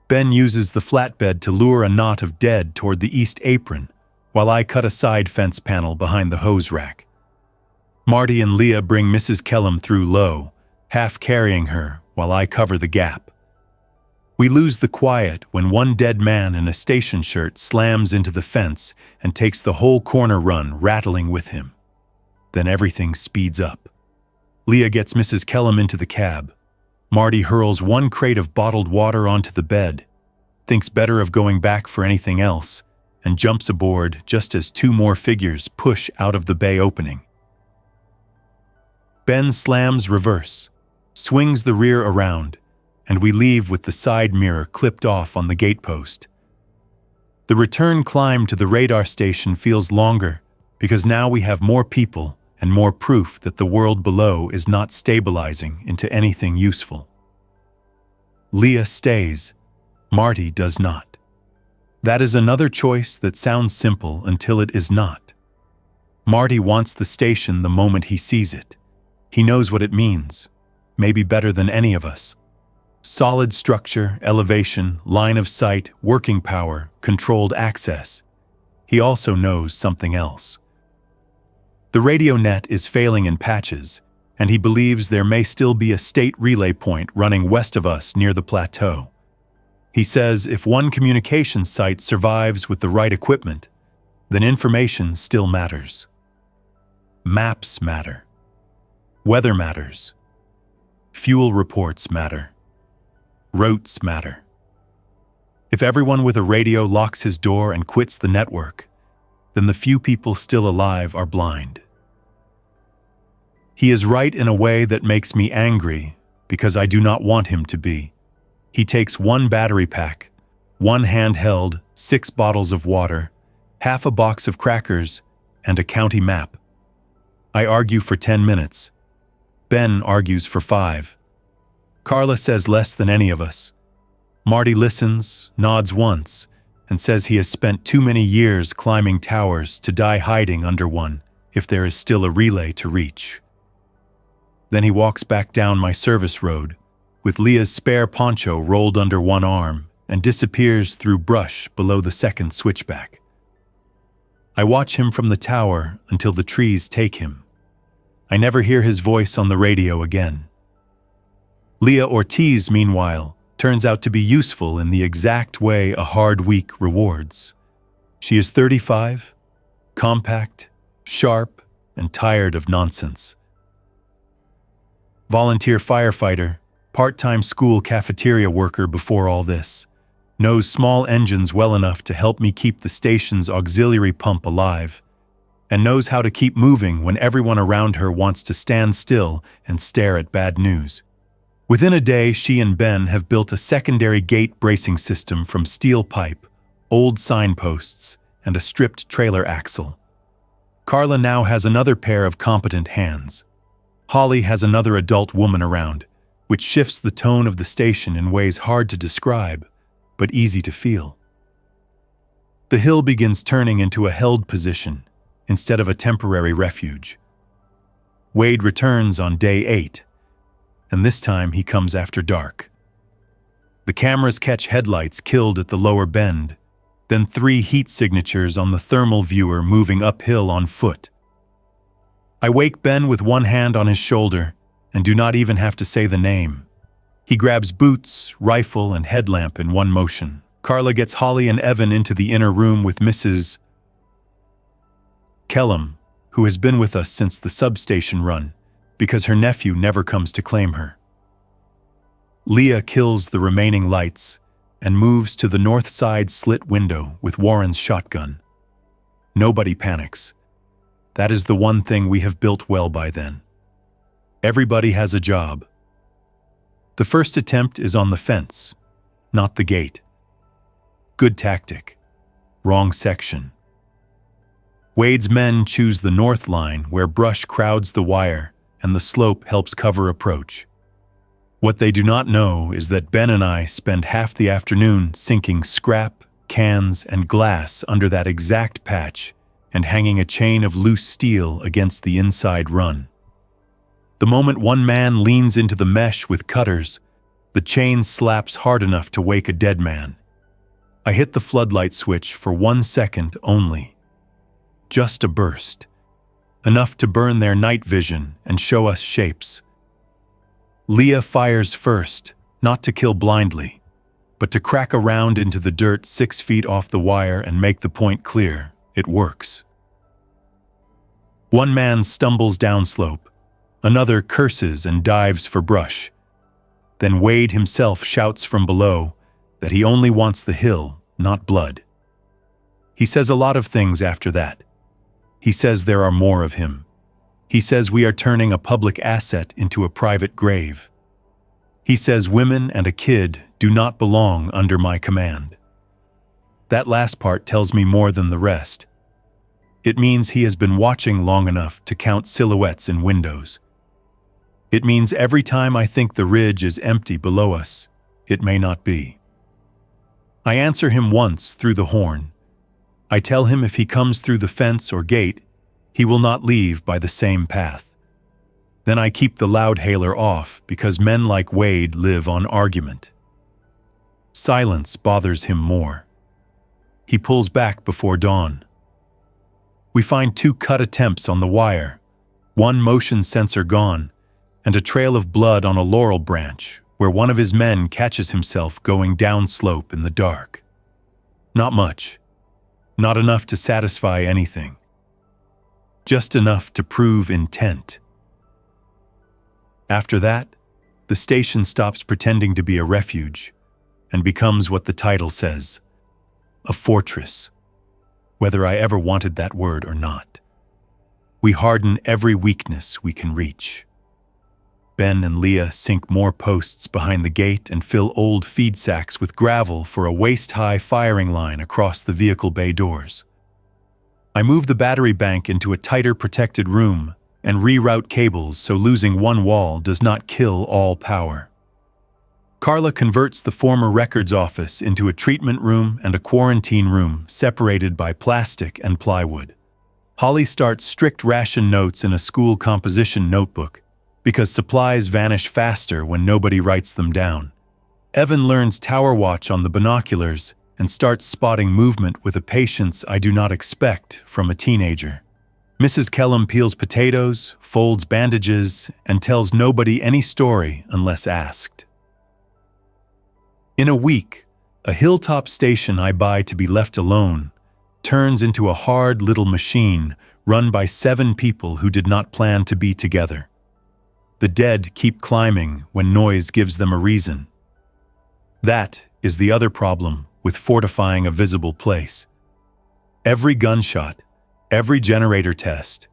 Ben uses the flatbed to lure a knot of dead toward the east apron, while I cut a side fence panel behind the hose rack. Marty and Leah bring Mrs. Kellum through low, half carrying her while I cover the gap. We lose the quiet when one dead man in a station shirt slams into the fence and takes the whole corner run, rattling with him. Then everything speeds up. Leah gets Mrs. Kellum into the cab. Marty hurls 1 crate of bottled water onto the bed, thinks better of going back for anything else, and jumps aboard just as 2 more figures push out of the bay opening. Ben slams reverse, swings the rear around, and we leave with the side mirror clipped off on the gatepost. The return climb to the radar station feels longer, because now we have more people and more proof that the world below is not stabilizing into anything useful. Leah stays. Marty does not. That is another choice that sounds simple until it is not. Marty wants the station the moment he sees it. He knows what it means, maybe better than any of us. Solid structure, elevation, line of sight, working power, controlled access. He also knows something else. The radio net is failing in patches, and he believes there may still be a state relay point running west of us near the plateau. He says if one communications site survives with the right equipment, then information still matters. Maps matter. Weather matters. Fuel reports matter. Routes matter. If everyone with a radio locks his door and quits the network, then the few people still alive are blind. He is right in a way that makes me angry because I do not want him to be. He takes one battery pack, one handheld, 6 bottles of water, half a box of crackers, and a county map. I argue for 10 minutes. Ben argues for 5. Carla says less than any of us. Marty listens, nods once, and says he has spent too many years climbing towers to die hiding under one if there is still a relay to reach. Then he walks back down my service road, with Leah's spare poncho rolled under one arm, and disappears through brush below the second switchback. I watch him from the tower until the trees take him. I never hear his voice on the radio again. Leah Ortiz, meanwhile, turns out to be useful in the exact way a hard week rewards. She is 35, compact, sharp, and tired of nonsense. Volunteer firefighter, part-time school cafeteria worker before all this, knows small engines well enough to help me keep the station's auxiliary pump alive, and knows how to keep moving when everyone around her wants to stand still and stare at bad news. Within a day, she and Ben have built a secondary gate bracing system from steel pipe, old signposts, and a stripped trailer axle. Carla now has another pair of competent hands. Holly has another adult woman around, which shifts the tone of the station in ways hard to describe, but easy to feel. The hill begins turning into a held position instead of a temporary refuge. Wade returns on day 8, and this time he comes after dark. The cameras catch headlights killed at the lower bend, then 3 heat signatures on the thermal viewer moving uphill on foot. I wake Ben with one hand on his shoulder and do not even have to say the name. He grabs boots, rifle, and headlamp in one motion. Carla gets Holly and Evan into the inner room with Mrs. Kellum, who has been with us since the substation run, because her nephew never comes to claim her. Leah kills the remaining lights and moves to the north side slit window with Warren's shotgun. Nobody panics. That is the one thing we have built well by then. Everybody has a job. The first attempt is on the fence, not the gate. Good tactic. Wrong section. Wade's men choose the north line where brush crowds the wire and the slope helps cover approach. What they do not know is that Ben and I spend half the afternoon sinking scrap, cans, and glass under that exact patch and hanging a chain of loose steel against the inside run. The moment one man leans into the mesh with cutters, the chain slaps hard enough to wake a dead man. I hit the floodlight switch for 1 second only. Just a burst. Enough to burn their night vision and show us shapes. Leah fires first, not to kill blindly, but to crack a round into the dirt 6 feet off the wire and make the point clear. It works. One man stumbles downslope. Another curses and dives for brush. Then Wade himself shouts from below that he only wants the hill, not blood. He says a lot of things after that. He says there are more of him. He says we are turning a public asset into a private grave. He says women and a kid do not belong under my command. That last part tells me more than the rest. It means he has been watching long enough to count silhouettes in windows. It means every time I think the ridge is empty below us, it may not be. I answer him once through the horn. I tell him if he comes through the fence or gate, he will not leave by the same path. Then I keep the loudhailer off because men like Wade live on argument. Silence bothers him more. He pulls back before dawn. We find 2 cut attempts on the wire, 1 motion sensor gone, and a trail of blood on a laurel branch where one of his men catches himself going downslope in the dark. Not much. Not enough to satisfy anything. Just enough to prove intent. After that, the station stops pretending to be a refuge and becomes what the title says, a fortress, whether I ever wanted that word or not. We harden every weakness we can reach. Ben and Leah sink more posts behind the gate and fill old feed sacks with gravel for a waist-high firing line across the vehicle bay doors. I move the battery bank into a tighter protected room and reroute cables so losing one wall does not kill all power. Carla converts the former records office into a treatment room and a quarantine room separated by plastic and plywood. Holly starts strict ration notes in a school composition notebook because supplies vanish faster when nobody writes them down. Evan learns tower watch on the binoculars and starts spotting movement with a patience I do not expect from a teenager. Mrs. Kellum peels potatoes, folds bandages, and tells nobody any story unless asked. In a week, a hilltop station I buy to be left alone turns into a hard little machine run by 7 people who did not plan to be together. The dead keep climbing when noise gives them a reason. That is the other problem with fortifying a visible place. Every gunshot, every generator test,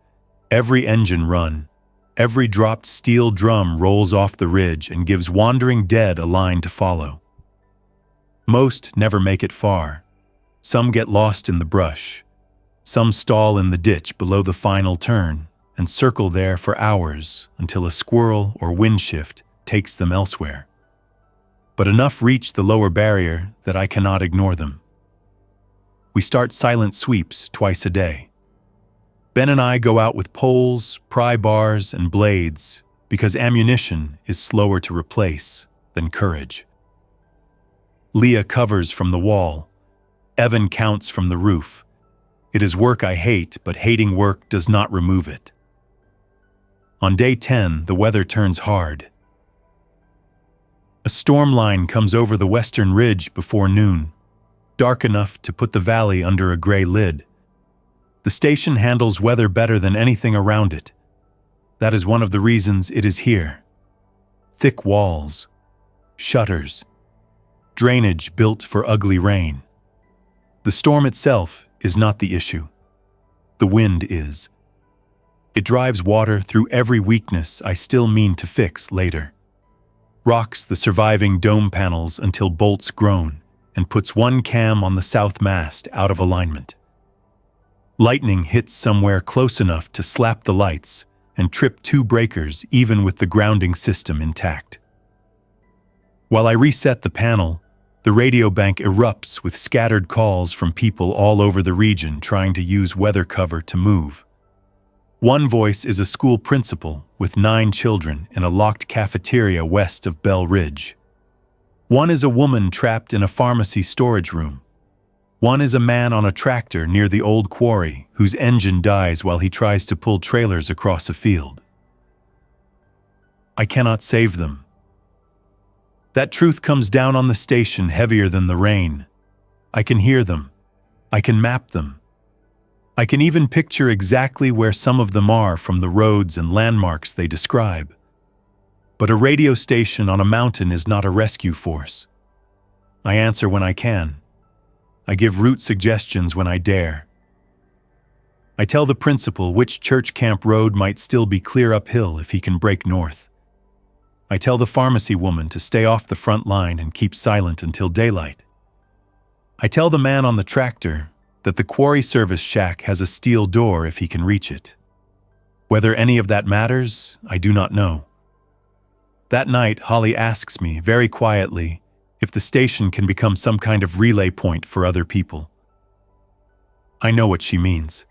every engine run, every dropped steel drum rolls off the ridge and gives wandering dead a line to follow. Most never make it far. Some get lost in the brush. Some stall in the ditch below the final turn and circle there for hours until a squirrel or wind shift takes them elsewhere. But enough reach the lower barrier that I cannot ignore them. We start silent sweeps twice a day. Ben and I go out with poles, pry bars, and blades because ammunition is slower to replace than courage. Leah covers from the wall. Evan counts from the roof. It is work I hate, but hating work does not remove it. On day 10, the weather turns hard. A storm line comes over the western ridge before noon, dark enough to put the valley under a gray lid. The station handles weather better than anything around it. That is one of the reasons it is here. Thick walls, shutters, drainage built for ugly rain. The storm itself is not the issue. The wind is. It drives water through every weakness I still mean to fix later. Rocks the surviving dome panels until bolts groan and puts one cam on the south mast out of alignment. Lightning hits somewhere close enough to slap the lights and trip 2 breakers even with the grounding system intact. While I reset the panel, the radio bank erupts with scattered calls from people all over the region trying to use weather cover to move. One voice is a school principal with 9 children in a locked cafeteria west of Bell Ridge. One is a woman trapped in a pharmacy storage room. One is a man on a tractor near the old quarry whose engine dies while he tries to pull trailers across a field. I cannot save them. That truth comes down on the station heavier than the rain. I can hear them. I can map them. I can even picture exactly where some of them are from the roads and landmarks they describe. But a radio station on a mountain is not a rescue force. I answer when I can. I give route suggestions when I dare. I tell the principal which church camp road might still be clear uphill if he can break north. I tell the pharmacy woman to stay off the front line and keep silent until daylight. I tell the man on the tractor that the quarry service shack has a steel door if he can reach it. Whether any of that matters, I do not know. That night, Holly asks me, very quietly, if the station can become some kind of relay point for other people. I know what she means.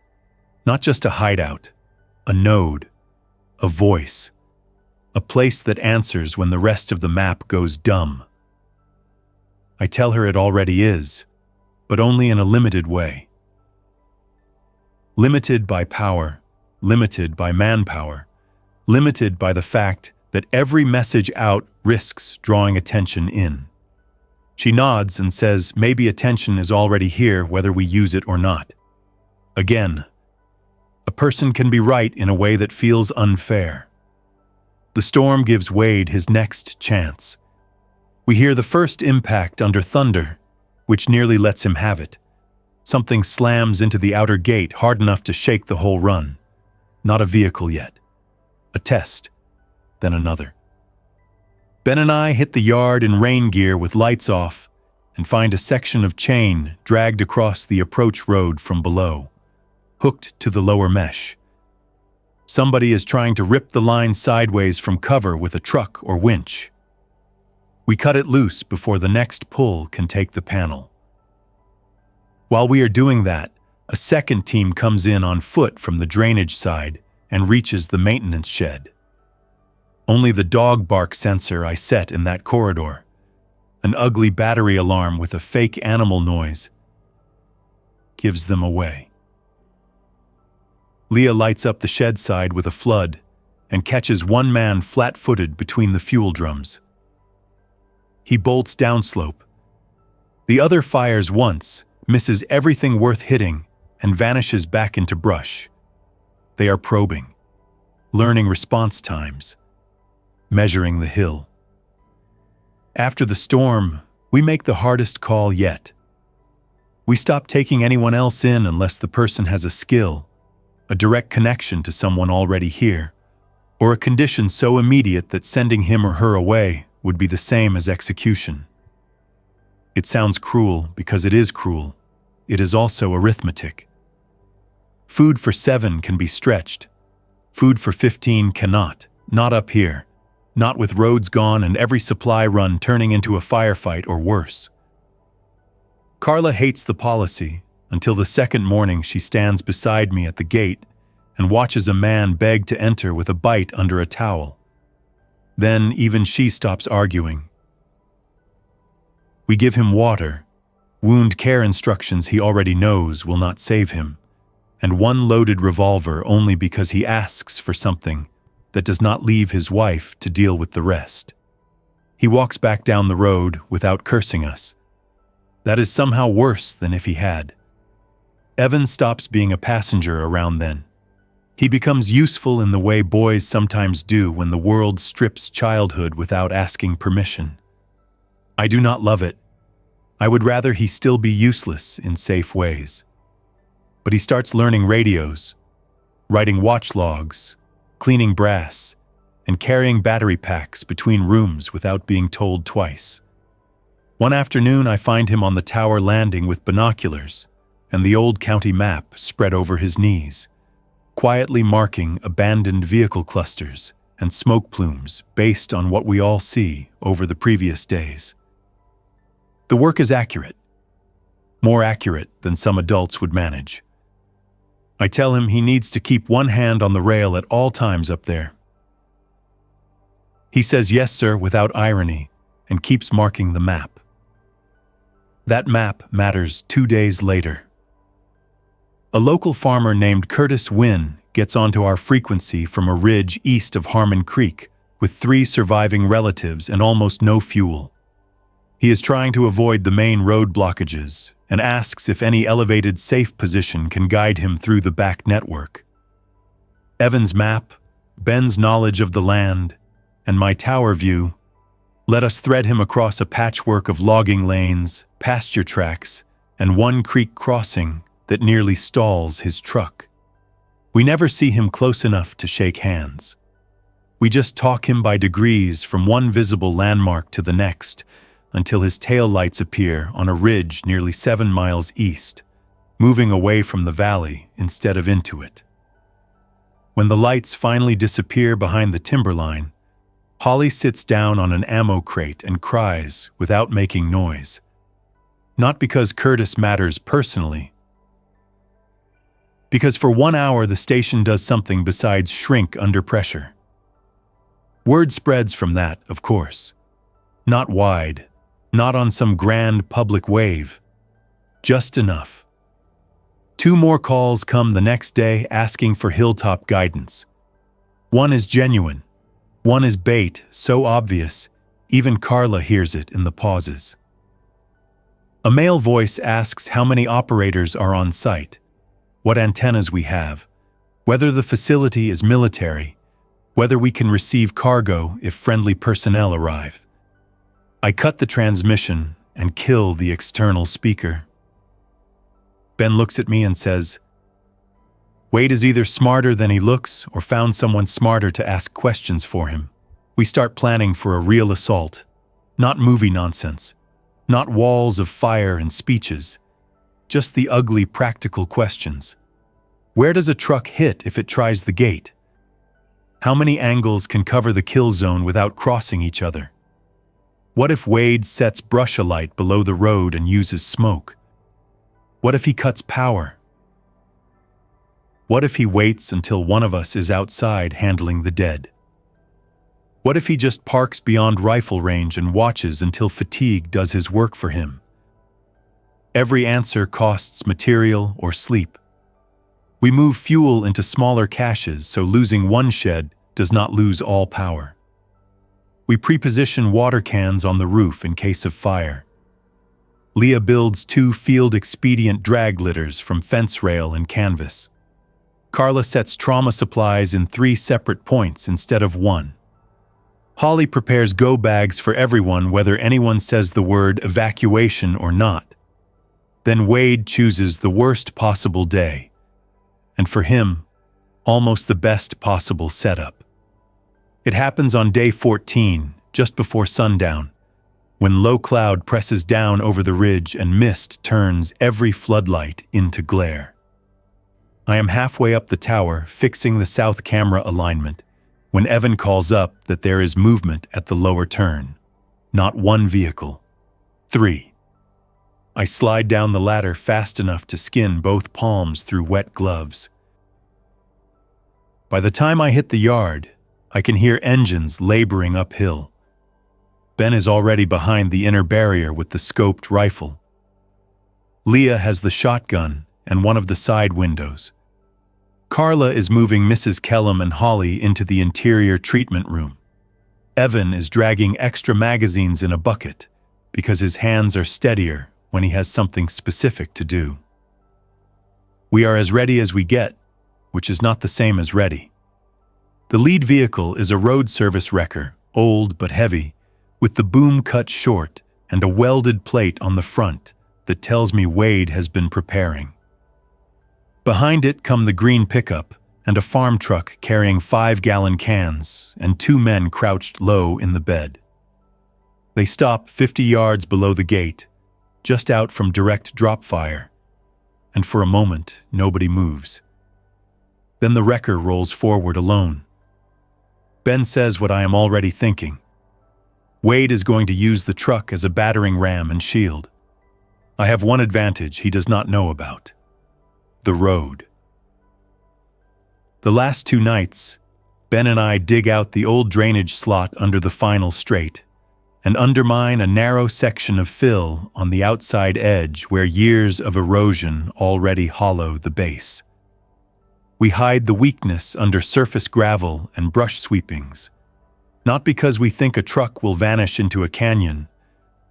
Not just a hideout, a node, a voice, a place that answers when the rest of the map goes dumb. I tell her it already is, but only in a limited way. Limited by power, limited by manpower, limited by the fact that every message out risks drawing attention in. She nods and says maybe attention is already here whether we use it or not. Again, a person can be right in a way that feels unfair. The storm gives Wade his next chance. We hear the first impact under thunder, which nearly lets him have it. Something slams into the outer gate hard enough to shake the whole run. Not a vehicle yet. A test. Then another. Ben and I hit the yard in rain gear with lights off and find a section of chain dragged across the approach road from below, hooked to the lower mesh. Somebody is trying to rip the line sideways from cover with a truck or winch. We cut it loose before the next pull can take the panel. While we are doing that, a second team comes in on foot from the drainage side and reaches the maintenance shed. Only the dog bark sensor I set in that corridor, an ugly battery alarm with a fake animal noise, gives them away. Leah lights up the shed side with a flood and catches one man flat-footed between the fuel drums. He bolts downslope. The other fires once, misses everything worth hitting, and vanishes back into brush. They are probing, learning response times, measuring the hill. After the storm, we make the hardest call yet. We stop taking anyone else in unless the person has a skill, a direct connection to someone already here, or a condition so immediate that sending him or her away would be the same as execution. It sounds cruel because it is cruel. It is also arithmetic. Food for 7 can be stretched. Food for 15 cannot. Not up here. Not with roads gone and every supply run turning into a firefight or worse. Carla hates the policy until the second morning she stands beside me at the gate and watches a man beg to enter with a bite under a towel. Then even she stops arguing. We give him water. Wound care instructions he already knows will not save him, and one loaded revolver only because he asks for something that does not leave his wife to deal with the rest. He walks back down the road without cursing us. That is somehow worse than if he had. Evan stops being a passenger around then. He becomes useful in the way boys sometimes do when the world strips childhood without asking permission. I do not love it. I would rather he still be useless in safe ways. But he starts learning radios, writing watch logs, cleaning brass, and carrying battery packs between rooms without being told twice. One afternoon I find him on the tower landing with binoculars and the old county map spread over his knees, quietly marking abandoned vehicle clusters and smoke plumes based on what we all see over the previous days. The work is accurate, more accurate than some adults would manage. I tell him he needs to keep one hand on the rail at all times up there. He says yes, sir, without irony, and keeps marking the map. That map matters 2 days later. A local farmer named Curtis Wynn gets onto our frequency from a ridge east of Harmon Creek with 3 surviving relatives and almost no fuel. He is trying to avoid the main road blockages and asks if any elevated safe position can guide him through the back network. Evan's map, Ben's knowledge of the land, and my tower view let us thread him across a patchwork of logging lanes, pasture tracks, and one creek crossing that nearly stalls his truck. We never see him close enough to shake hands. We just talk him by degrees from one visible landmark to the next until his taillights appear on a ridge nearly 7 miles east. moving away from the valley instead of into it. When the lights finally disappear behind the timberline, Holly sits down on an ammo crate and cries without making noise. Not because Curtis matters personally, because for 1 hour the station does something besides shrink under pressure. Word spreads from that, of course. Not wide, not on some grand public wave, just enough. 2 more calls come the next day asking for hilltop guidance. One is genuine. One is bait, so obvious, even Carla hears it in the pauses. A male voice asks how many operators are on site, what antennas we have, whether the facility is military, whether we can receive cargo if friendly personnel arrive. I cut the transmission and kill the external speaker. Ben looks at me and says, Wade is either smarter than he looks or found someone smarter to ask questions for him. We start planning for a real assault, not movie nonsense, not walls of fire and speeches, just the ugly practical questions. Where does a truck hit if it tries the gate? How many angles can cover the kill zone without crossing each other? What if Wade sets brush alight below the road and uses smoke? What if he cuts power? What if he waits until one of us is outside handling the dead? What if he just parks beyond rifle range and watches until fatigue does his work for him? Every answer costs material or sleep. We move fuel into smaller caches so losing one shed does not lose all power. We pre-position water cans on the roof in case of fire. Leah builds 2 field-expedient drag litters from fence rail and canvas. Carla sets trauma supplies in 3 separate points instead of 1. Holly prepares go bags for everyone whether anyone says the word evacuation or not. Then Wade chooses the worst possible day, and for him, almost the best possible setup. It happens on day 14, just before sundown, when low cloud presses down over the ridge and mist turns every floodlight into glare. I am halfway up the tower, fixing the south camera alignment, when Evan calls up that there is movement at the lower turn. Not 1 vehicle. 3. I slide down the ladder fast enough to skin both palms through wet gloves. By the time I hit the yard, I can hear engines laboring uphill. Ben is already behind the inner barrier with the scoped rifle. Leah has the shotgun and one of the side windows. Carla is moving Mrs. Kellum and Holly into the interior treatment room. Evan is dragging extra magazines in a bucket because his hands are steadier when he has something specific to do. We are as ready as we get, which is not the same as ready. The lead vehicle is a road service wrecker, old but heavy, with the boom cut short and a welded plate on the front that tells me Wade has been preparing. Behind it come the green pickup and a farm truck carrying 5-gallon cans and 2 men crouched low in the bed. They stop 50 yards below the gate, just out from direct drop fire, and for a moment nobody moves. Then the wrecker rolls forward alone. Ben says what I am already thinking. Wade is going to use the truck as a battering ram and shield. I have one advantage he does not know about: the road. The last 2 nights, Ben and I dig out the old drainage slot under the final straight and undermine a narrow section of fill on the outside edge where years of erosion already hollow the base. We hide the weakness under surface gravel and brush sweepings, not because we think a truck will vanish into a canyon,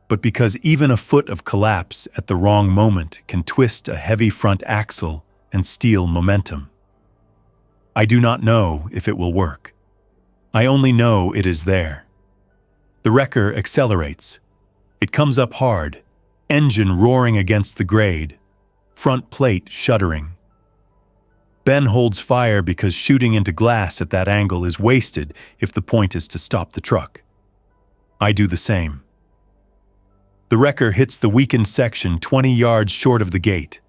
but because even a foot of collapse at the wrong moment can twist a heavy front axle and steal momentum. I do not know if it will work. I only know it is there. The wrecker accelerates. It comes up hard, engine roaring against the grade, front plate shuddering. Ben holds fire because shooting into glass at that angle is wasted if the point is to stop the truck. I do the same. The wrecker hits the weakened section 20 yards short of the gate.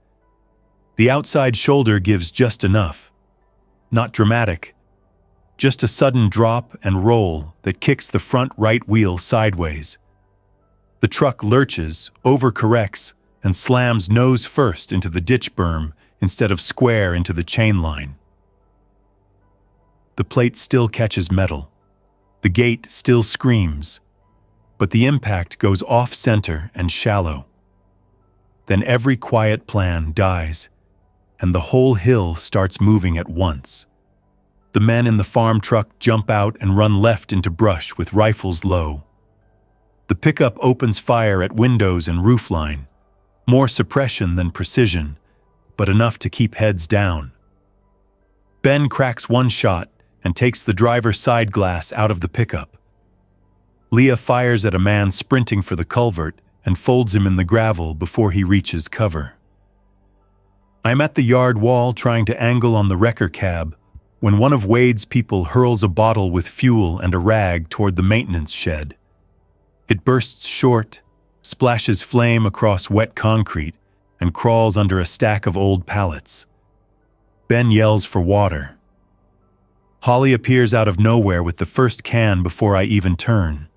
The outside shoulder gives just enough. Not dramatic, just a sudden drop and roll that kicks the front right wheel sideways. The truck lurches, overcorrects, and slams nose first into the ditch berm instead of square into the chain line. The plate still catches metal. The gate still screams, but the impact goes off-center and shallow. Then every quiet plan dies, and the whole hill starts moving at once. The men in the farm truck jump out and run left into brush with rifles low. The pickup opens fire at windows and roofline, more suppression than precision, but enough to keep heads down. Ben cracks one shot and takes the driver's side glass out of the pickup. Leah fires at a man sprinting for the culvert and folds him in the gravel before he reaches cover. I'm at the yard wall trying to angle on the wrecker cab when one of Wade's people hurls a bottle with fuel and a rag toward the maintenance shed. It bursts short, splashes flame across wet concrete, and crawls under a stack of old pallets. Ben yells for water. Holly appears out of nowhere with the first can before I even turn.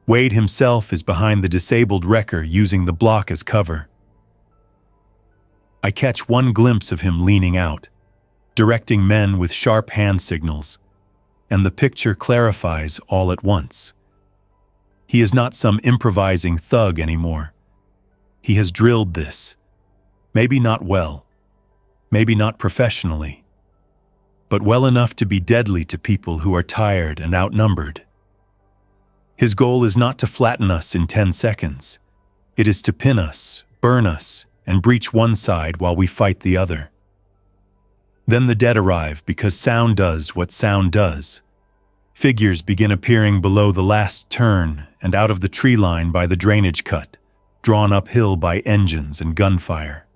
Wade himself is behind the disabled wrecker using the block as cover. I catch one glimpse of him leaning out, directing men with sharp hand signals, and the picture clarifies all at once. He is not some improvising thug anymore. He has drilled this. Maybe not well, maybe not professionally, but well enough to be deadly to people who are tired and outnumbered. His goal is not to flatten us in 10 seconds. It is to pin us, burn us, and breach one side while we fight the other. Then the dead arrive because sound does what sound does. Figures begin appearing below the last turn and out of the tree line by the drainage cut, drawn uphill by engines and gunfire.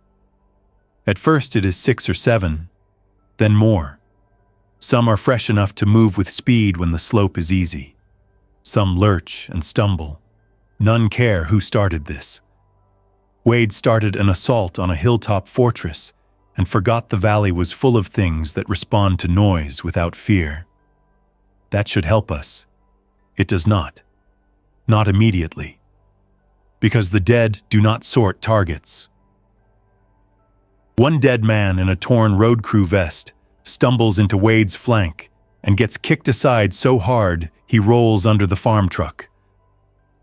At first it is 6 or 7, then more. Some are fresh enough to move with speed when the slope is easy. Some lurch and stumble. None care who started this. Wade started an assault on a hilltop fortress and forgot the valley was full of things that respond to noise without fear. That should help us. It does not. Not immediately. Because the dead do not sort targets. One dead man in a torn road crew vest stumbles into Wade's flank and gets kicked aside so hard he rolls under the farm truck.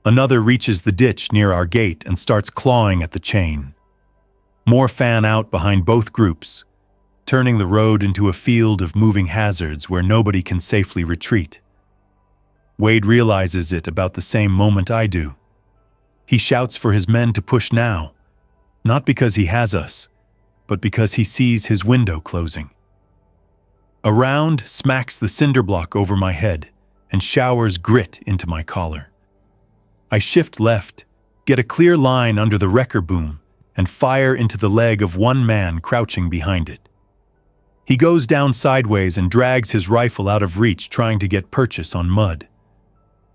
Another reaches the ditch near our gate and starts clawing at the chain. More fan out behind both groups, turning the road into a field of moving hazards where nobody can safely retreat. Wade realizes it about the same moment I do. He shouts for his men to push now, not because he has us, but because he sees his window closing. A round smacks the cinder block over my head and showers grit into my collar. I shift left, get a clear line under the wrecker boom, and fire into the leg of one man crouching behind it. He goes down sideways and drags his rifle out of reach trying to get purchase on mud.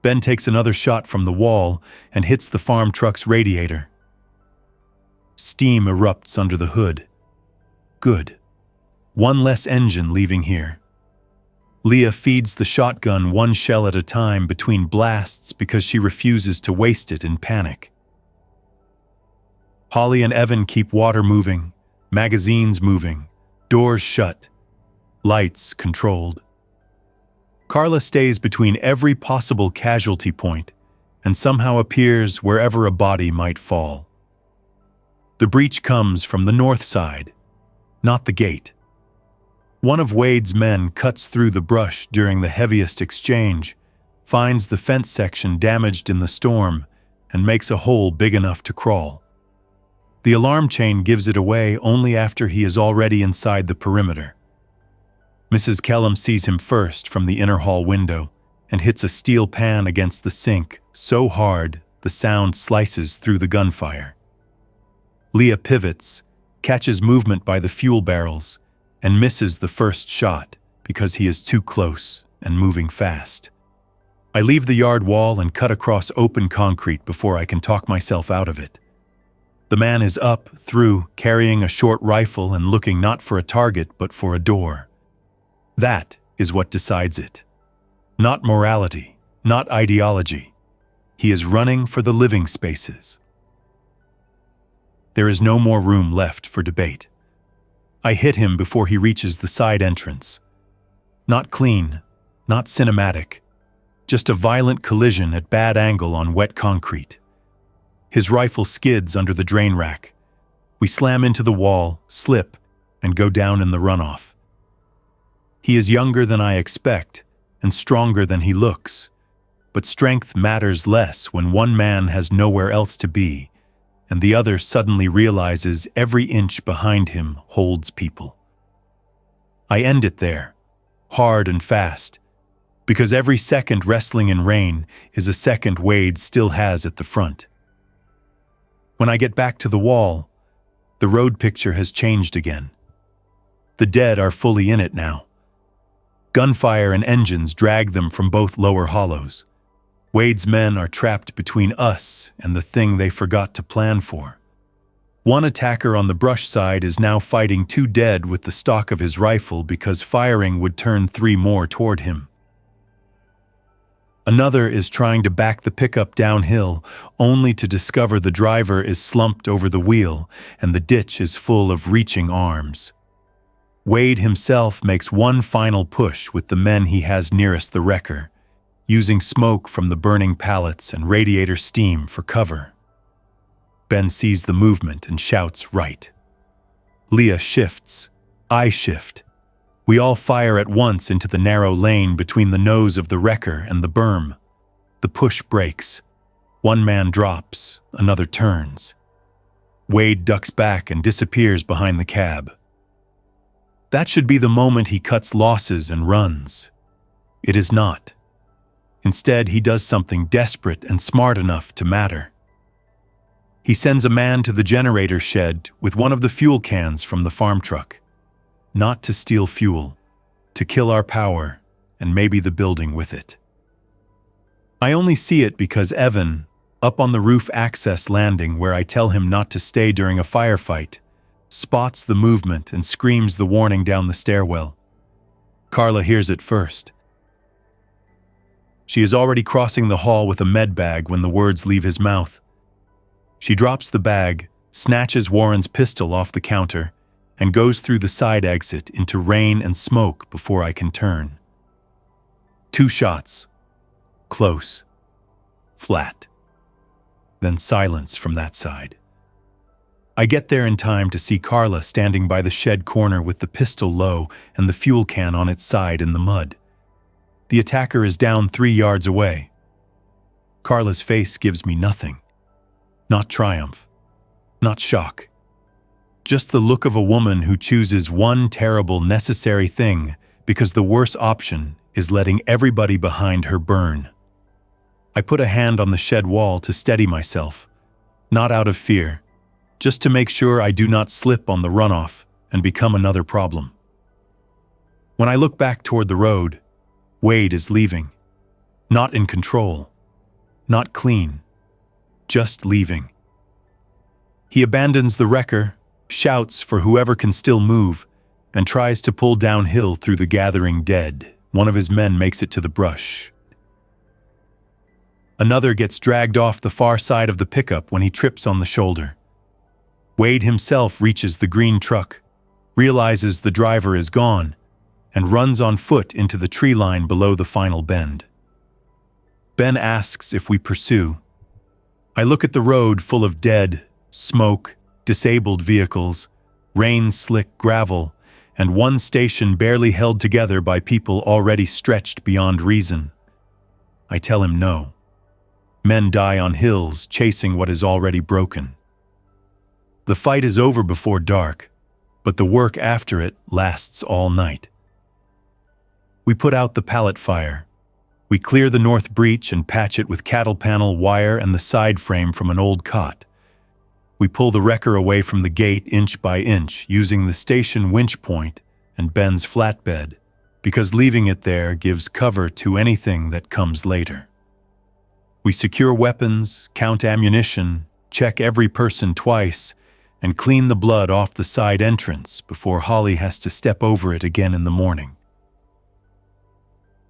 Ben takes another shot from the wall and hits the farm truck's radiator. Steam erupts under the hood. Good. One less engine leaving here. Leah feeds the shotgun one shell at a time between blasts because she refuses to waste it in panic. Holly and Evan keep water moving, magazines moving, doors shut, lights controlled. Carla stays between every possible casualty point and somehow appears wherever a body might fall. The breach comes from the north side, not the gate. One of Wade's men cuts through the brush during the heaviest exchange, finds the fence section damaged in the storm, and makes a hole big enough to crawl. The alarm chain gives it away only after he is already inside the perimeter. Mrs. Kellum sees him first from the inner hall window and hits a steel pan against the sink so hard the sound slices through the gunfire. Leah pivots, catches movement by the fuel barrels, and misses the first shot because he is too close and moving fast. I leave the yard wall and cut across open concrete before I can talk myself out of it. The man is up, through, carrying a short rifle and looking not for a target but for a door. That is what decides it. Not morality, not ideology. He is running for the living spaces. There is no more room left for debate. I hit him before he reaches the side entrance. Not clean, not cinematic, just a violent collision at bad angle on wet concrete. His rifle skids under the drain rack. We slam into the wall, slip, and go down in the runoff. He is younger than I expect and stronger than he looks, but strength matters less when one man has nowhere else to be and the other suddenly realizes every inch behind him holds people. I end it there, hard and fast, because every second wrestling in rain is a second Wade still has at the front. When I get back to the wall, the road picture has changed again. The dead are fully in it now. Gunfire and engines drag them from both lower hollows. Wade's men are trapped between us and the thing they forgot to plan for. One attacker on the brush side is now fighting two dead with the stock of his rifle because firing would turn 3 more toward him. Another is trying to back the pickup downhill, only to discover the driver is slumped over the wheel and the ditch is full of reaching arms. Wade himself makes one final push with the men he has nearest the wrecker, using smoke from the burning pallets and radiator steam for cover. Ben sees the movement and shouts right. Leah shifts. I shift. We all fire at once into the narrow lane between the nose of the wrecker and the berm. The push breaks. One man drops, another turns. Wade ducks back and disappears behind the cab. That should be the moment he cuts losses and runs. It is not. Instead, he does something desperate and smart enough to matter. He sends a man to the generator shed with one of the fuel cans from the farm truck. Not to steal fuel, to kill our power, and maybe the building with it. I only see it because Evan, up on the roof access landing where I tell him not to stay during a firefight, spots the movement and screams the warning down the stairwell. Carla hears it first. She is already crossing the hall with a med bag when the words leave his mouth. She drops the bag, snatches Warren's pistol off the counter, and goes through the side exit into rain and smoke before I can turn. 2 shots. Close. Flat. Then silence from that side. I get there in time to see Carla standing by the shed corner with the pistol low and the fuel can on its side in the mud. The attacker is down 3 yards away. Carla's face gives me nothing. Not triumph. Not shock. Just the look of a woman who chooses one terrible, necessary thing because the worst option is letting everybody behind her burn. I put a hand on the shed wall to steady myself, not out of fear, just to make sure I do not slip on the runoff and become another problem. When I look back toward the road, Wade is leaving. Not in control. Not clean. Just leaving. He abandons the wrecker, shouts for whoever can still move, and tries to pull downhill through the gathering dead. One of his men makes it to the brush. Another gets dragged off the far side of the pickup when he trips on the shoulder. Wade himself reaches the green truck, realizes the driver is gone, and runs on foot into the tree line below the final bend. Ben asks if we pursue. I look at the road full of dead, smoke, disabled vehicles, rain-slick gravel, and one station barely held together by people already stretched beyond reason. I tell him no. Men die on hills chasing what is already broken. The fight is over before dark, but the work after it lasts all night. We put out the pallet fire. We clear the north breach and patch it with cattle panel wire and the side frame from an old cot. We pull the wrecker away from the gate inch by inch using the station winch point and Ben's flatbed, because leaving it there gives cover to anything that comes later. We secure weapons, count ammunition, check every person twice, and clean the blood off the side entrance before Holly has to step over it again in the morning.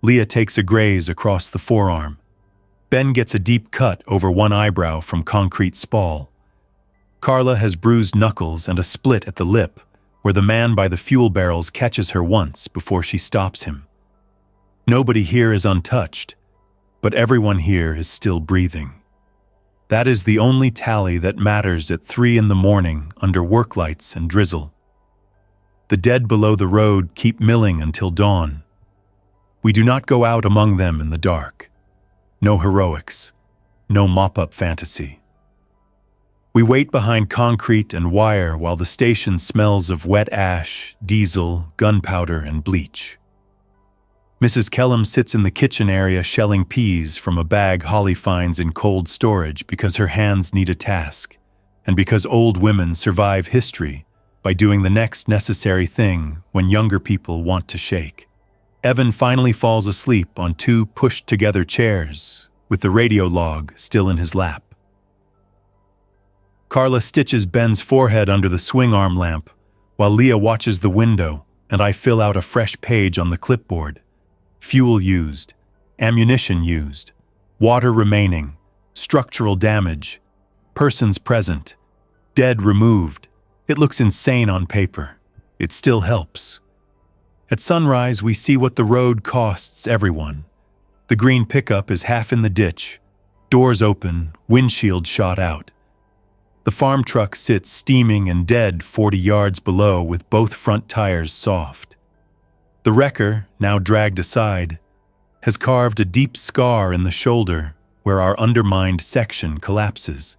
Leah takes a graze across the forearm. Ben gets a deep cut over one eyebrow from concrete spall. Carla has bruised knuckles and a split at the lip, where the man by the fuel barrels catches her once before she stops him. Nobody here is untouched, but everyone here is still breathing. That is the only tally that matters at 3 a.m. under work lights and drizzle. The dead below the road keep milling until dawn. We do not go out among them in the dark. No heroics, no mop-up fantasy. We wait behind concrete and wire while the station smells of wet ash, diesel, gunpowder, and bleach. Mrs. Kellum sits in the kitchen area shelling peas from a bag Holly finds in cold storage because her hands need a task, and because old women survive history by doing the next necessary thing when younger people want to shake. Evan finally falls asleep on 2 pushed-together chairs, with the radio log still in his lap. Carla stitches Ben's forehead under the swing arm lamp, while Leah watches the window and I fill out a fresh page on the clipboard. Fuel used, ammunition used, water remaining, structural damage, persons present, dead removed. It looks insane on paper. It still helps. At sunrise, we see what the road costs everyone. The green pickup is half in the ditch, doors open, windshield shot out. The farm truck sits steaming and dead 40 yards below with both front tires soft. The wrecker, now dragged aside, has carved a deep scar in the shoulder where our undermined section collapses.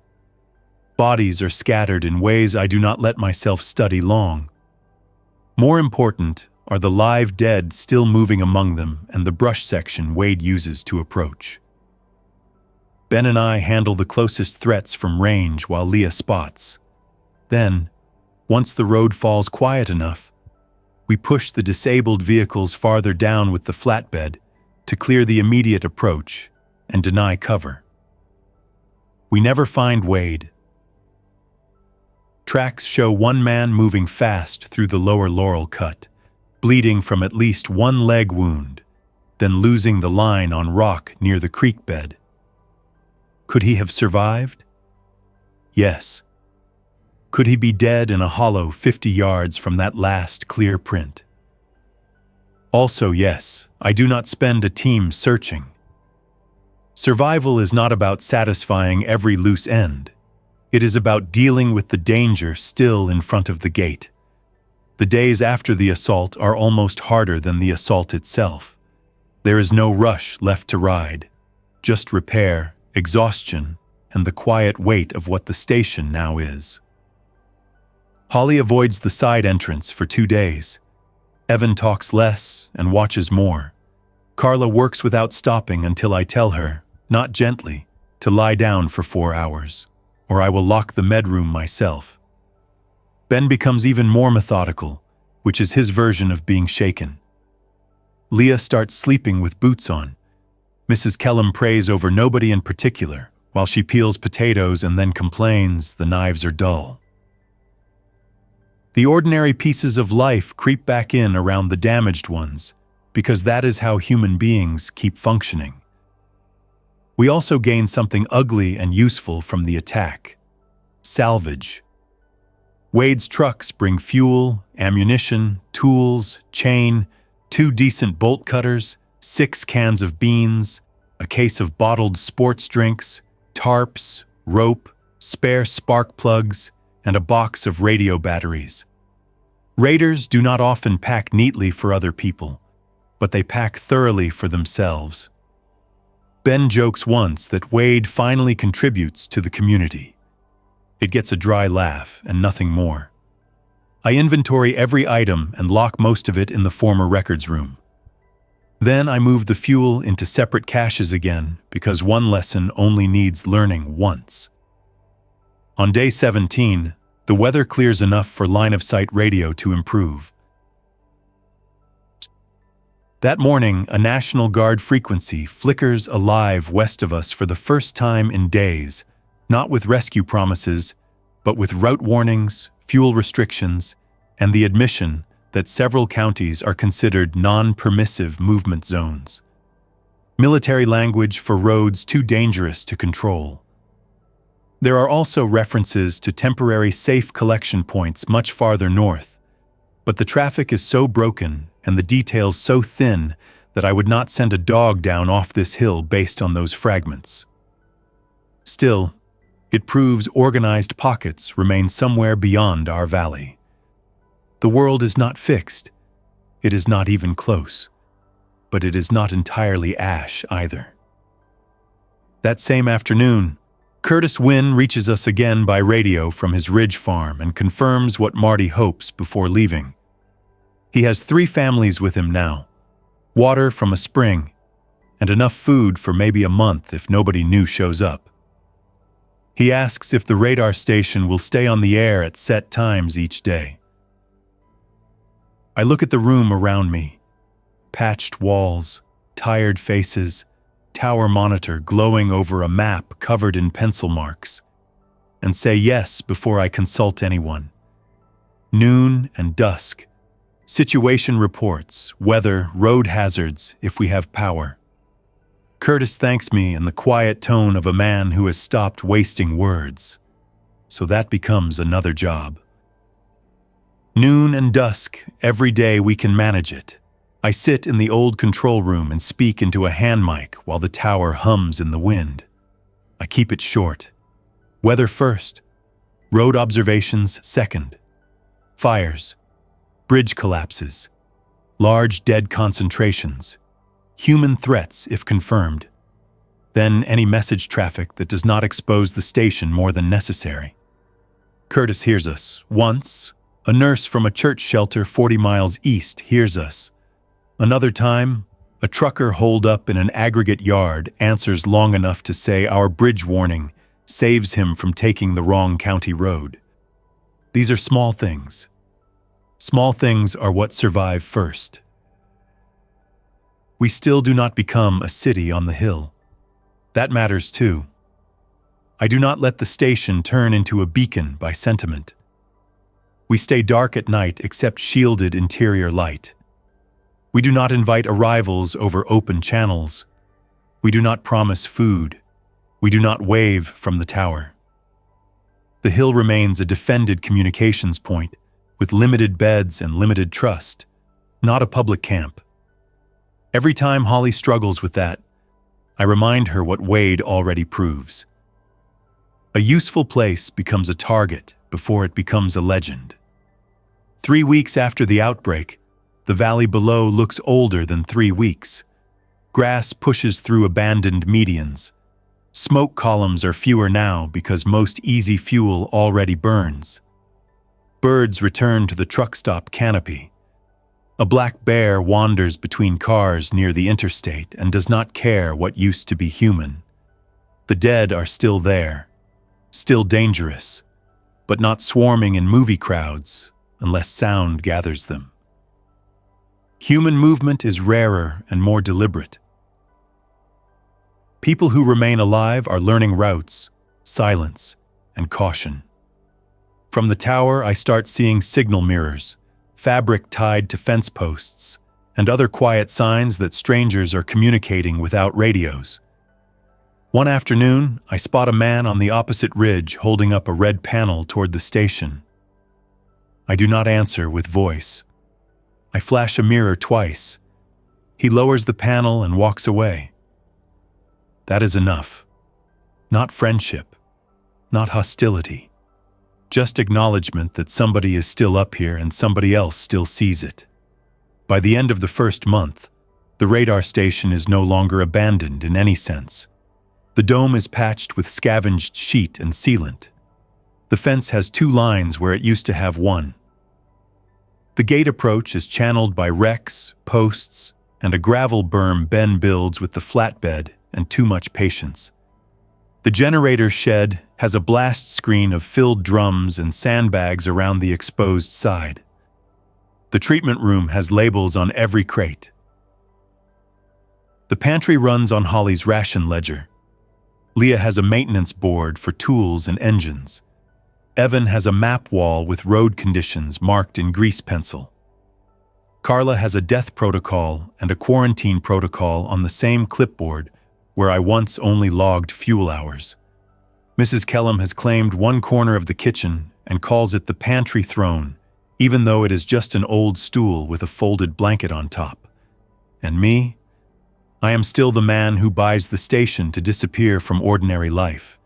Bodies are scattered in ways I do not let myself study long. More important are the live dead still moving among them and the brush section Wade uses to approach. Ben and I handle the closest threats from range while Leah spots. Then, once the road falls quiet enough, we push the disabled vehicles farther down with the flatbed to clear the immediate approach and deny cover. We never find Wade. Tracks show one man moving fast through the lower Laurel cut, bleeding from at least one leg wound, then losing the line on rock near the creek bed. Could he have survived? Yes. Could he be dead in a hollow 50 yards from that last clear print? Also, yes, I do not spend a team searching. Survival is not about satisfying every loose end. It is about dealing with the danger still in front of the gate. The days after the assault are almost harder than the assault itself. There is no rush left to ride, just repair, exhaustion, and the quiet weight of what the station now is. Holly avoids the side entrance for 2 days. Evan talks less and watches more. Carla works without stopping until I tell her, not gently, to lie down for 4 hours, or I will lock the medroom myself. Ben becomes even more methodical, which is his version of being shaken. Leah starts sleeping with boots on. Mrs. Kellum prays over nobody in particular, while she peels potatoes and then complains the knives are dull. The ordinary pieces of life creep back in around the damaged ones, because that is how human beings keep functioning. We also gain something ugly and useful from the attack: salvage. Wade's trucks bring fuel, ammunition, tools, chain, 2 decent bolt cutters, 6 cans of beans, a case of bottled sports drinks, tarps, rope, spare spark plugs, and a box of radio batteries. Raiders do not often pack neatly for other people, but they pack thoroughly for themselves. Ben jokes once that Wade finally contributes to the community. It gets a dry laugh and nothing more. I inventory every item and lock most of it in the former records room. Then I move the fuel into separate caches again because one lesson only needs learning once. On day 17, the weather clears enough for line-of-sight radio to improve. That morning, a National Guard frequency flickers alive west of us for the first time in days, not with rescue promises, but with route warnings, fuel restrictions, and the admission that several counties are considered non-permissive movement zones. Military language for roads too dangerous to control. There are also references to temporary safe collection points much farther north, but the traffic is so broken and the details so thin that I would not send a dog down off this hill based on those fragments. Still, it proves organized pockets remain somewhere beyond our valley. The world is not fixed. It is not even close. But it is not entirely ash either. That same afternoon, Curtis Wynn reaches us again by radio from his ridge farm and confirms what Marty hopes before leaving. He has 3 families with him now, water from a spring, and enough food for maybe a month if nobody new shows up. He asks if the radar station will stay on the air at set times each day. I look at the room around me, patched walls, tired faces, tower monitor glowing over a map covered in pencil marks, and say yes before I consult anyone. Noon and dusk, situation reports, weather, road hazards if we have power. Curtis thanks me in the quiet tone of a man who has stopped wasting words. So that becomes another job. Noon and dusk, every day we can manage it. I sit in the old control room and speak into a hand mic while the tower hums in the wind. I keep it short. Weather first, road observations second. Fires, bridge collapses, large dead concentrations, human threats if confirmed. Then any message traffic that does not expose the station more than necessary. Curtis hears us. Once, a nurse from a church shelter 40 miles east hears us. Another time, a trucker holed up in an aggregate yard answers long enough to say our bridge warning saves him from taking the wrong county road. These are small things. Small things are what survive first. We still do not become a city on the hill. That matters too. I do not let the station turn into a beacon by sentiment. We stay dark at night except shielded interior light. We do not invite arrivals over open channels. We do not promise food. We do not wave from the tower. The hill remains a defended communications point with limited beds and limited trust, not a public camp. Every time Holly struggles with that, I remind her what Wade already proves. A useful place becomes a target before it becomes a legend. 3 weeks after the outbreak, the valley below looks older than 3 weeks. Grass pushes through abandoned medians. Smoke columns are fewer now because most easy fuel already burns. Birds return to the truck stop canopy. A black bear wanders between cars near the interstate and does not care what used to be human. The dead are still there, still dangerous, but not swarming in movie crowds unless sound gathers them. Human movement is rarer and more deliberate. People who remain alive are learning routes, silence, and caution. From the tower, I start seeing signal mirrors, fabric tied to fence posts, and other quiet signs that strangers are communicating without radios. One afternoon, I spot a man on the opposite ridge holding up a red panel toward the station. I do not answer with voice. I flash a mirror twice. He lowers the panel and walks away. That is enough. Not friendship, not hostility. Just acknowledgement that somebody is still up here and somebody else still sees it. By the end of the first month, the radar station is no longer abandoned in any sense. The dome is patched with scavenged sheet and sealant. The fence has 2 lines where it used to have 1. The gate approach is channeled by wrecks, posts, and a gravel berm Ben builds with the flatbed and too much patience. The generator shed has a blast screen of filled drums and sandbags around the exposed side. The treatment room has labels on every crate. The pantry runs on Holly's ration ledger. Leah has a maintenance board for tools and engines. Evan has a map wall with road conditions marked in grease pencil. Carla has a death protocol and a quarantine protocol on the same clipboard where I once only logged fuel hours. Mrs. Kellum has claimed one corner of the kitchen and calls it the pantry throne, even though it is just an old stool with a folded blanket on top. And me? I am still the man who buys the station to disappear from ordinary life.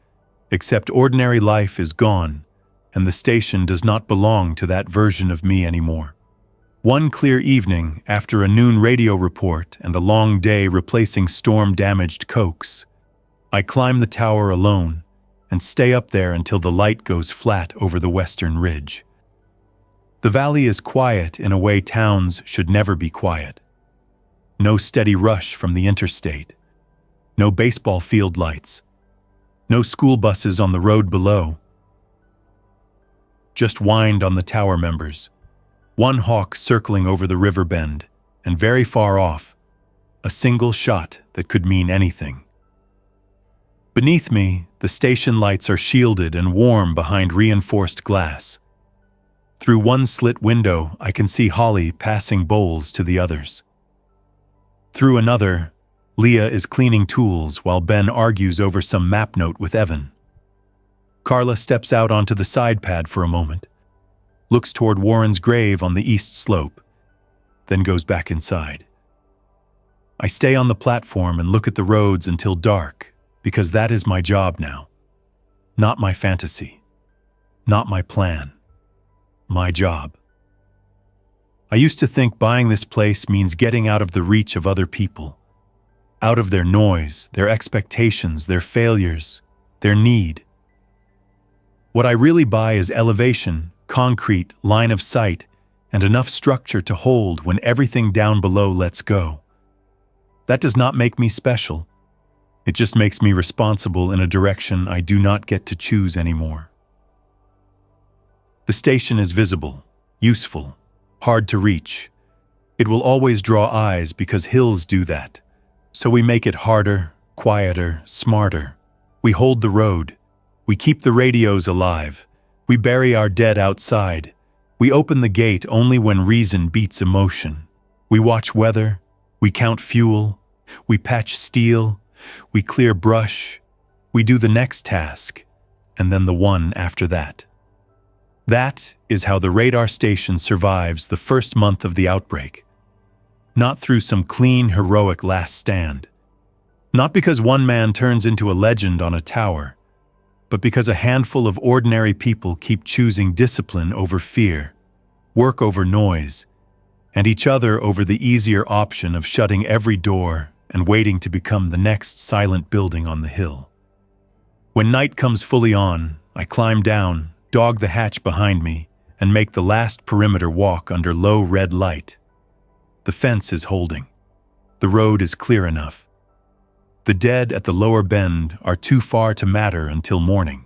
Except ordinary life is gone, and the station does not belong to that version of me anymore. One clear evening, after a noon radio report and a long day replacing storm-damaged Cokes, I climb the tower alone and stay up there until the light goes flat over the western ridge. The valley is quiet in a way towns should never be quiet. No steady rush from the interstate. No baseball field lights. No school buses on the road below. Just wind on the tower members. One hawk circling over the river bend, and very far off, a single shot that could mean anything. Beneath me, the station lights are shielded and warm behind reinforced glass. Through one slit window, I can see Holly passing bowls to the others. Through another, Leah is cleaning tools while Ben argues over some map note with Evan. Carla steps out onto the side pad for a moment, looks toward Warren's grave on the east slope, then goes back inside. I stay on the platform and look at the roads until dark, because that is my job now. Not my fantasy. Not my plan. My job. I used to think buying this place means getting out of the reach of other people, out of their noise, their expectations, their failures, their need. What I really buy is elevation, concrete, line of sight, and enough structure to hold when everything down below lets go. That does not make me special. It just makes me responsible in a direction I do not get to choose anymore. The station is visible, useful, hard to reach. It will always draw eyes because hills do that. So we make it harder, quieter, smarter. We hold the road. We keep the radios alive. We bury our dead outside. We open the gate only when reason beats emotion. We watch weather. We count fuel. We patch steel. We clear brush. We do the next task, and then the one after that. That is how the radar station survives the first month of the outbreak. Not through some clean, heroic last stand. Not because one man turns into a legend on a tower, but because a handful of ordinary people keep choosing discipline over fear, work over noise, and each other over the easier option of shutting every door and waiting to become the next silent building on the hill. When night comes fully on, I climb down, dog the hatch behind me, and make the last perimeter walk under low red light. The fence is holding. The road is clear enough. The dead at the lower bend are too far to matter until morning.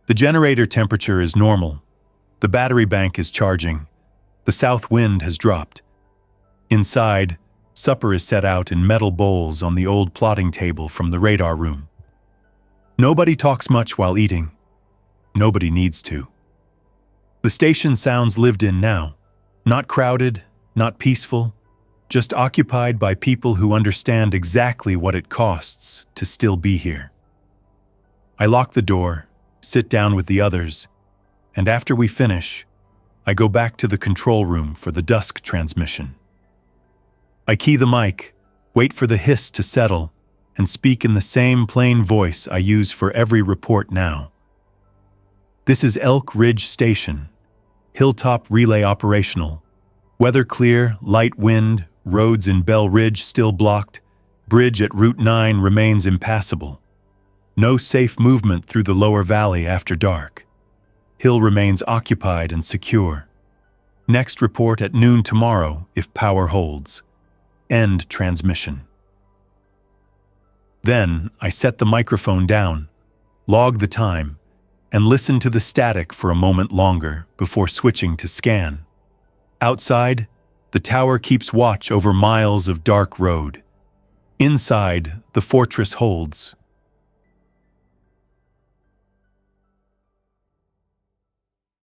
The generator temperature is normal. The battery bank is charging. The south wind has dropped. Inside, supper is set out in metal bowls on the old plotting table from the radar room. Nobody talks much while eating. Nobody needs to. The station sounds lived in now. Not crowded, not peaceful, just occupied by people who understand exactly what it costs to still be here. I lock the door, sit down with the others, and after we finish, I go back to the control room for the dusk transmission. I key the mic, wait for the hiss to settle, and speak in the same plain voice I use for every report now. This is Elk Ridge Station, hilltop relay operational. Weather clear, light wind, roads in Bell Ridge still blocked, bridge at Route 9 remains impassable. No safe movement through the lower valley after dark. Hill remains occupied and secure. Next report at noon tomorrow if power holds. End transmission. Then I set the microphone down, log the time, and listen to the static for a moment longer before switching to scan. Outside, the tower keeps watch over miles of dark road. Inside, the fortress holds,